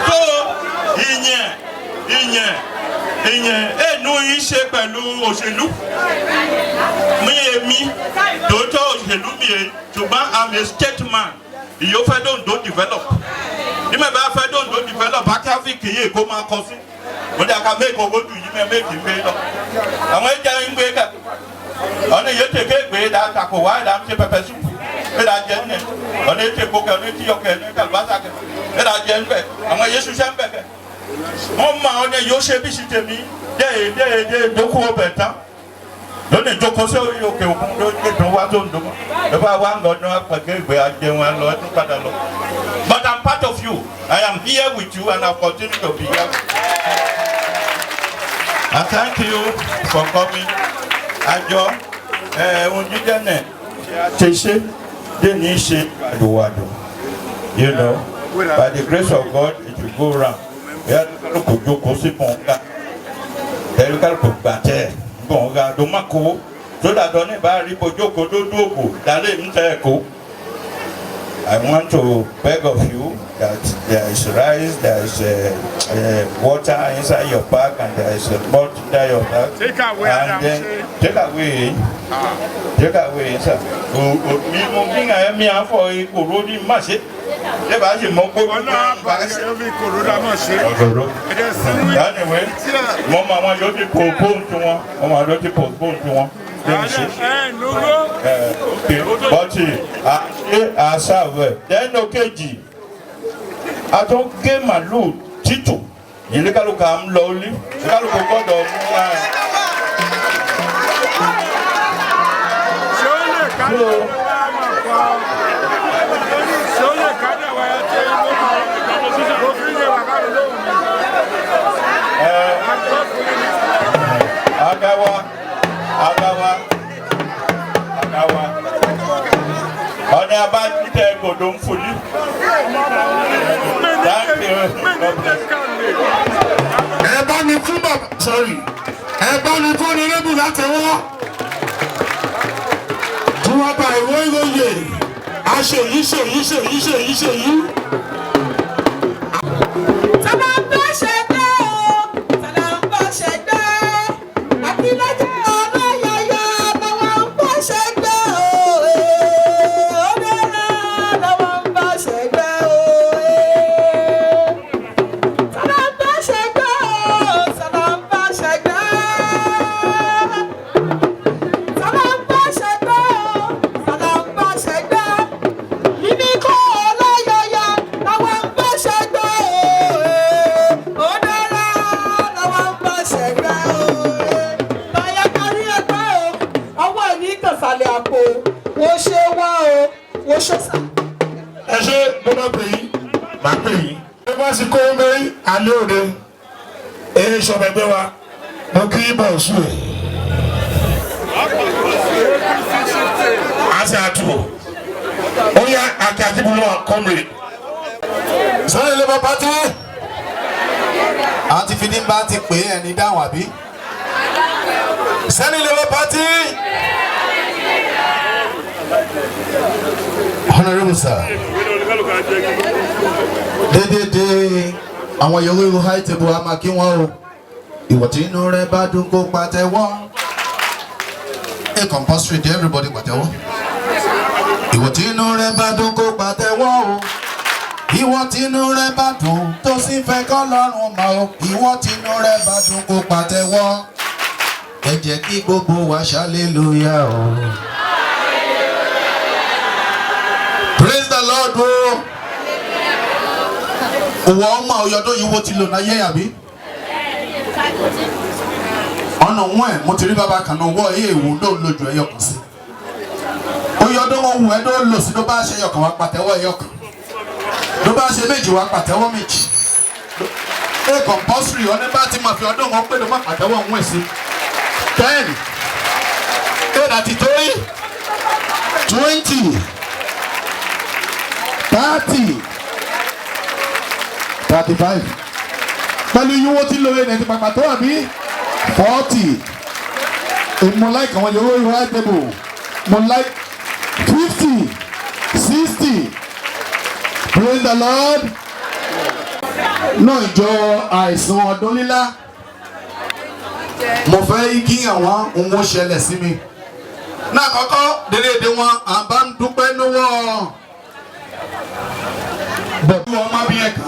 so ìyẹn ẹnu yìí ṣe pẹ̀lú òṣèlú mi tòótọ́ òṣèlú mi yẹn ṣùgbọ́n I'm a statesman ìyó fẹ́ dòǹdó develop nígbà bá fẹ́ dòǹdó develop akẹ́fíìkì yìí kó máa kọ sí wọ́n dẹ́ aka mẹ́kọ̀ owó dùn yìí mẹ́kì ń gbé lọ àwọn ẹja ń gbé kà ọ̀nà yìí tèké gbé dá takò wáyé dá ń ṣe pẹpẹ súpù ẹ̀ dá jẹ́ ńlẹ̀ ọ̀nà yìí tèkó kẹ́ ọ̀nà yìí tíyọ̀kẹ́ ní kàlùbásà kẹ́ ẹ̀ dá jẹ́ ńbẹ̀ àwọn yìí ṣiṣẹ́ ńbẹ̀ kẹ́ wọ́n mọ ọ̀nà yìí ó ṣe bí ṣìtẹ̀mí dé dókòwò ọbẹ̀ tán lónìí jókòó sí òkè òkun lónìí tó wá tó ń dùn mọ́ ẹ bá wá ń lọ ní wọn pẹ̀lú ìgbé ajẹun ẹ lọ ẹ tún padà lọ. But I'm part of you. I am here with you and I'll continue to be here. I thank you for coming. Àjọ ohun jíjẹ́ náà ṣe ṣe dé ní ṣe àdùwàdù. You know, by the grace of God it will go round. Ẹ kò jókòó sí mọ̀ọ́ká. Ẹ kò gbàtẹ́ gbọ̀ngàn tó má kó. So that on the bar, Joko do Doko, Dalim Teko. I want to beg of you that there is rice, there is water inside your bag, and there is a pot inside your bag. Take away, and then take away, sir. Me moving, I am here for a corroding machine. The Bashi Moko, anyway, Mama, want you to postpone to one, Mama, don't you postpone to one. But I serve. Then okay, I don't get my loot. Tito, you look at I'm lonely. You look at Agawa. On est about to go down for you. Thank you. God bless. Everybody food up. Sorry. Everybody food in the láti wọ́n. Tí wọ́n bá ìwé ìròyìn, a ṣe yìí. Sunday Labour Party. Àti fìdí bá ti pè é ẹni dáhùn àbí. Sunday Labour Party. Honourable sir. Dédédé àwọn yòówó high table a máa kí wọ́n o. ìwọ tí inú rẹ bá dùn kó pàtẹ́wọ́. A compulsory day, everybody pàtẹ́wọ́. Ìwọ tí inú rẹ bá dùn kó pàtẹ́wọ́ o. Ìwọ tí inú rẹ bá dùn tó sì fẹ́ k'Ọlọ́run mọ̀ o. Ìwọ tí inú rẹ bá dùn kó pàtẹ́wọ́. Ẹ jẹ́ kí gbogbo wa ṣàlélúyà o. Praise the Lord o. Òwò ọmọ ọ̀yọ́dún yìí wo ti lò náà yẹ́ àbí? Ọ̀nà wọn ẹ̀ mo ti rí bàbá kan náà wọ́ ẹ̀yẹ ìwò ló ń lójú ẹyọ kan sí. Ọ̀yọ́dún wọn wù ẹ́ ló lò sí ló bá ṣe ẹyọ kan wá pàtẹ́wọ́ ẹyọ kan. Ló bá ṣe méjì wá pàtẹ́wọ́ méjì. A compulsory ọ̀nà bá ti máa fi ọdún wọn pé ló má pàtẹ́wọ́ wọn sí. 10, 33, 20, 30, 35. Pẹ̀lú yíwó tí lóye ní ẹ̀sìn pàpà tó wà bí 40. Mo like àwọn yòówó ìwà table. Mo like 50, 60. Praise the Lord. Náà ìjọ àìsàn ọdún lílá. Mo fẹ́ kí àwọn ohun ṣẹlẹ̀ sí mi. Náà kọ́kọ́ dédé wọn àbá ń dúpẹ́ lọ́wọ́. Bọ̀dú ọmọ bí ẹ̀ka.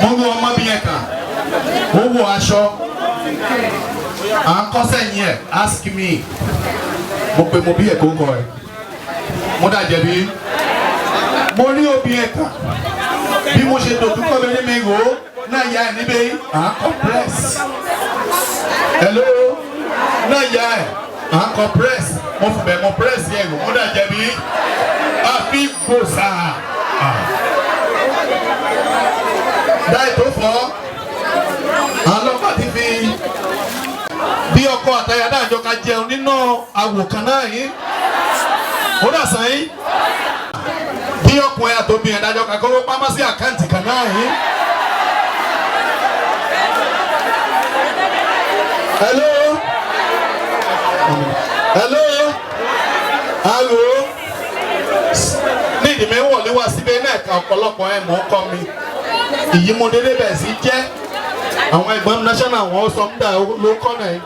Mo wo ọmọ bí ẹ̀ka. Mo wo aṣọ. À ń kọ́ sẹ́yìn ẹ̀ ask me. Mo pe mo bí ẹ̀ka ó kọ ẹ̀. Mo dàjẹ́ bí. Mo rí òbí ẹ̀ka. Bí mo ṣe dòdúkọ́ lórí mi rò ó náà yá ẹ̀ níbẹ̀ à ń compress. Hello, náà yá ẹ̀ à ń compress. Mo fún bẹ́ẹ̀ mo press yẹ̀ rò mo dàjẹ́ bí. Àfi gbòòsà. Dáì tó fọ́, ọlọ́pàá ti fi bí ọkọ àtàyà dájọ ká jẹun nínú àwòkán náà yìí. Ó dà sàn yín. Bí ọkùnrin àtòbìnrin dájọ ká kọ́wọ́ pamọ́ sí àkáǹtì kan náà yìí. Hello. Hello. Hello. Ní ìdìmẹ́ wọlé wá síbẹ̀ náà ẹ̀ka ọ̀pọ̀lọpọ̀ ẹ̀ mọ́ kọ́ mi. Ìyí mo dédé bẹ̀ sí jẹ́ àwọn ẹ̀gbọ́n national wọn sọ ń dà ló kọ́ náà yìí.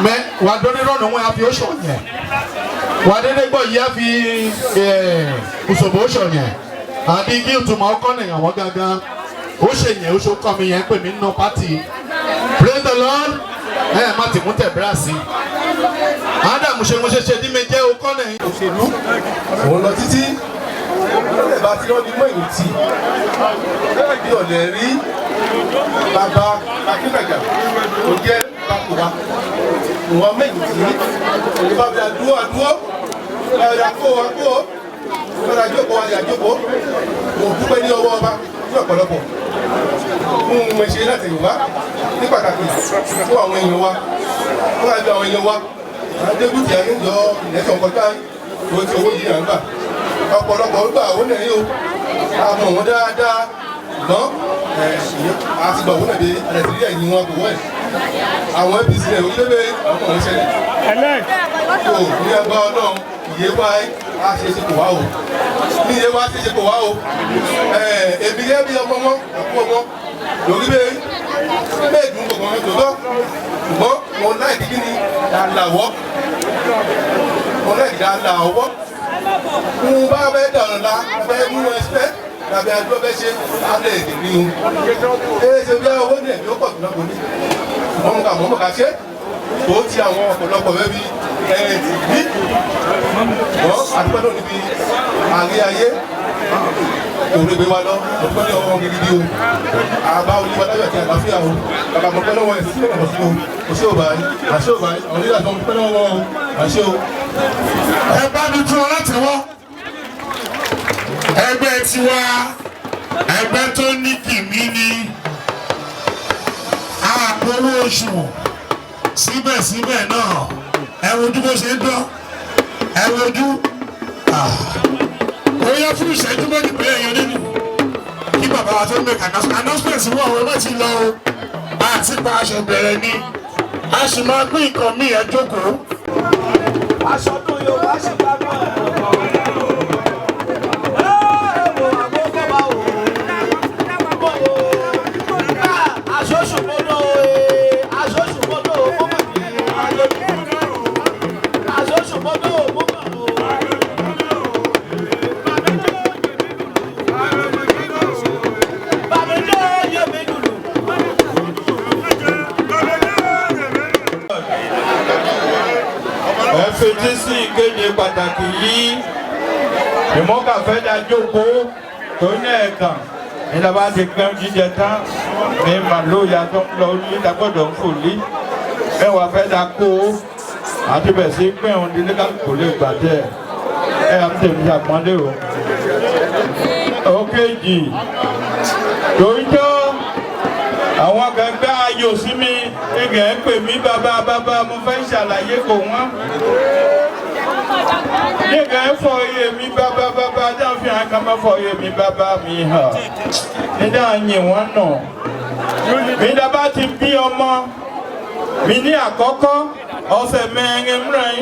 Mẹ wà á dọ́ni rọ́ọ̀nù wọn á fi oṣù yẹn. Wà á dédé gbọ́ yìí á fi kùsùbù oṣù yẹn. Àbí kí ìtumọ̀ ọkọ nìyẹn àwọn gangan. Ó ṣe yẹn oṣù kọ́ mi yẹn pè mí nínú pátì. Praise the Lord. Má ti mú tẹ̀ bíràsì. Ádámù ṣe dí mi jẹ́ okọ́ náà. Òṣèlú òun lọ títí lọ́lẹ̀ bá ti lọ́ọ́ ní mọ́ ìlú tí bí ọ̀lẹ̀ rí bàbá akínàjà tó jẹ́ bàkùbá ìwọ̀n mẹ́yìn tí ìbá bí adúró ẹ̀yà kó ẹ̀yà jókòó ẹ̀yà jókòó mo dúpẹ́ ní ọwọ́ ọba ní ọ̀pọ̀lọpọ̀ mo ṣe láti Yorùbá ní pàtàkì fún àwọn èèyàn wa fún àbí àwọn èèyàn wa adébùtì ayéjọ ìlẹ́sọ̀ kọjá tó ti owó yìí àgbà ọ̀pọ̀lọpọ̀ gbà ó lẹ́yìn o àmọ̀ wọn dáadáa gbọ́n àtìgbà owó náà dé àdàtìrí ẹ̀yìn wọn kò wọ́ ẹ̀ àwọn apc rẹ̀ orílẹ̀-èdè àwọn ọ̀hún ṣẹlẹ̀ tó ní ẹgbẹ́ ọlọ́run ìyé wa á ṣe ṣe kò wá o ní ìyé wa ṣe ṣe kò wá o èmi yẹ́ bí ọmọ wọn àpò ọmọ lórí bẹ́ẹ̀ dùn gbọ̀ngàn ẹ̀ tòótọ́ ṣùgbọ́n mo láì dígí ni àlàwọ́ mo láì dígí àlàwọ́ mo bá bẹ́ẹ̀ dàrọ̀ la bẹ́ẹ̀ mú ẹsẹ̀ tàbí àjọ bẹ́ẹ̀ ṣe alẹ́ èdè ní o ṣe bí owó ní ẹ̀mí ó pọ̀ jùlọ kò ní mọ̀ ká ṣe tó ti àwọn ọ̀pọ̀lọpọ̀ bẹ́ẹ̀ bí bí wọ́n àdúgbò náà níbi àrí ayé òun gbé wa lọ ọ̀pọ̀ ní ọmọ gidi o àbá olúwa láyọ̀ àti àlàáfíà o bàbá mọ̀ pẹ́ lọ́wọ́ ẹ̀ sí ọ̀nà fún o àṣẹ òbáyé àwọn onílà tó ń pẹ́ lọ́wọ́ o àṣẹ o. Ẹ bá mi tún ọ láti wọ́. Ẹgbẹ́ tiwa ẹgbẹ́ tó ní kìmí ni àpòwò oṣù síbẹ̀síbẹ̀ náà ẹ wojú bó ṣe ń dán ẹ wojú ó yẹ fún ìṣẹ́jú méjì pé èèyàn nínú kí bàbá wa tó ń make announcement wọ àwọn ẹgbẹ́ ti lọ o àti pa aṣọ bẹ̀rẹ̀ ni a sì máa gbé nǹkan míì ẹ jókòó. Aṣọ tó yóò bá ṣe bá bá ẹ̀. Aṣọ ṣòfò náà. ìkéde pàtàkì yìí ìmọ̀kàfẹ́ dájókòó tó ní ẹ̀ẹ̀kan ìlàbá ti pẹ́ jíjẹ tán ní màlúùyà tó ń lọ orí ìdàgbọ́dọ̀ ń fòlí ẹwà fẹ́ dá kó àti bẹ̀ sí pé òun dílé kò lè gbà tẹ̀ ẹ̀ à ń tẹ̀lé àpọ́nlé o. òkèjì tó ń jọ́ àwọn akẹgbẹ́ ayò sí mi ẹgẹ̀ ń pè mí bàbá mo fẹ́ ṣàlàyé kò wọ́n. ẹgẹ̀ ń fọ iye mi bàbá dáhùn fi hàn ká má fọ iye mi bàbá mi hàn nígbà yìí wọ́n nà. mi dábàá ti bí ọmọ mi ní àkọ́kọ́ ọ̀sẹ̀ mẹ́rin mìíràn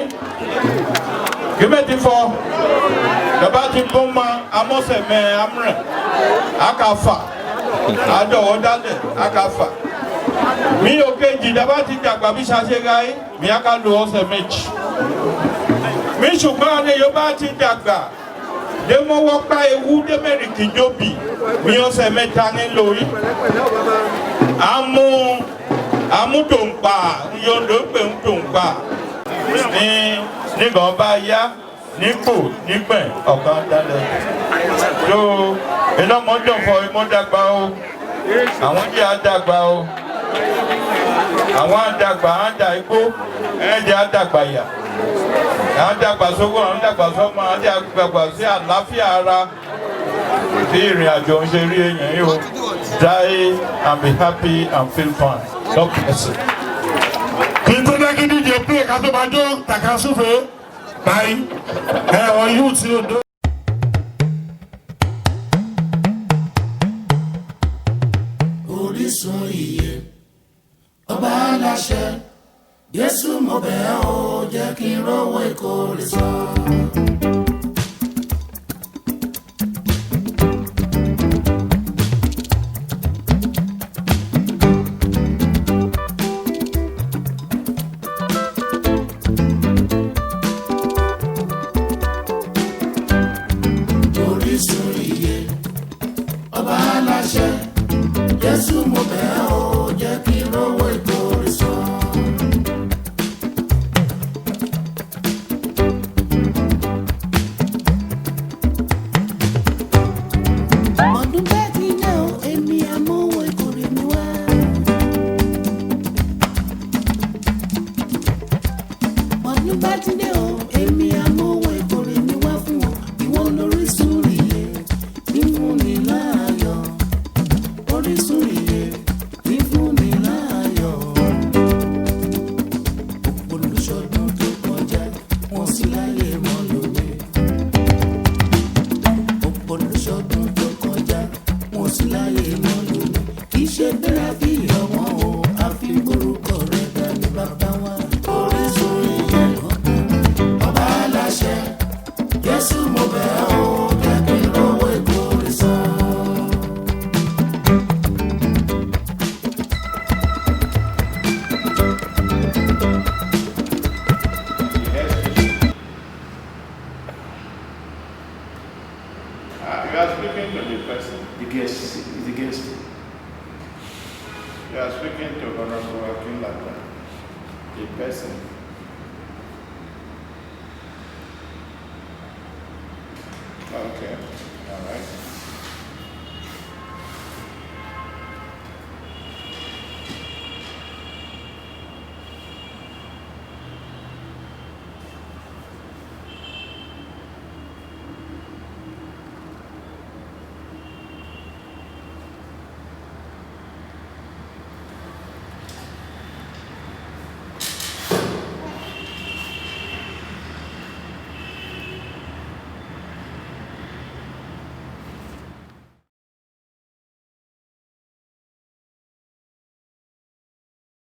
gímẹ̀ ti fọ dábàá ti bọ́ mọ́ amọ́sẹ̀ mẹ́rin amúrẹ̀ àkàfà àdọ̀wọ́ dálẹ̀ àkàfà mi ò kejì dábàá ti dàgbà bí ṣàṣẹ́ra yìí mi á ká lo ọ̀sẹ̀ méjì mi ṣùgbọ́n ní Yorùbá ti dàgbà démọ́wọ́ pa ewu démẹ́rì kìjọ́bì mi ọ̀sẹ̀ mẹ́ta ní lórí amúdòǹpa yọ̀ǹdó pé ń dòǹpa ní nígbà bá yá nípò nígbẹ̀ ọ̀kan dálẹ̀ tó iná mọ́jọ́ fọ imọ́ dàgbà o àwọn jẹ́ àdàgbà o àwọn àdàgbà àdà igbó ẹ̀jẹ̀ àdàgbà yà àdàgbà sówó àdàgbà sọ́mọ àdàgbà sí àlàáfíà ara tí ìrìn àjò ń ṣe rí èèyàn yìí o die and be happy and feel fine. God bless you. kí n tó dé kí díje pé ẹ̀ka tó máa jó takasúfèé báyìí ẹ̀wọ̀n yóò tí ó dó. Orísun ìyè ọba aláṣẹ Jésù mo bẹ̀ ọ́ o jẹ́ kí n rówó ìkórè sọ. Orísun ìyè ọba aláṣẹ Jésù mo bẹ̀ ọ́ o jẹ́ kí n rówó ìkórè sọ. Ọdún bẹ́ẹ̀ ti dé o, èmi àmówó ìkórè mi wá. Ọdún bẹ́ẹ̀ ti dé o, èmi àmówó ìkórè mi wá fún ọ. Ìwọ lórísun ìyè ní fún mi láàyò. Orísun ìyè ní fún mi láàyò. Olùṣọ́dún tó kọjá wọn sì láyé wọn lóye. Olùṣọ́dún tó kọjá wọn sì láyé wọn lóye. Kì í ṣe bẹ́rẹ̀ fi ọ̀wọ́n o, àfi gbórúkọ rẹ̀ dání bàbá wa. Orísun ìyè ọba aláṣẹ Jésù mo bẹ̀ ọ́ o, jẹ́ kí n rówó ìkórè sọ. You are speaking to the person. The guest is the guest. You are speaking to Honorable Akinlata, the person. Okay, all right.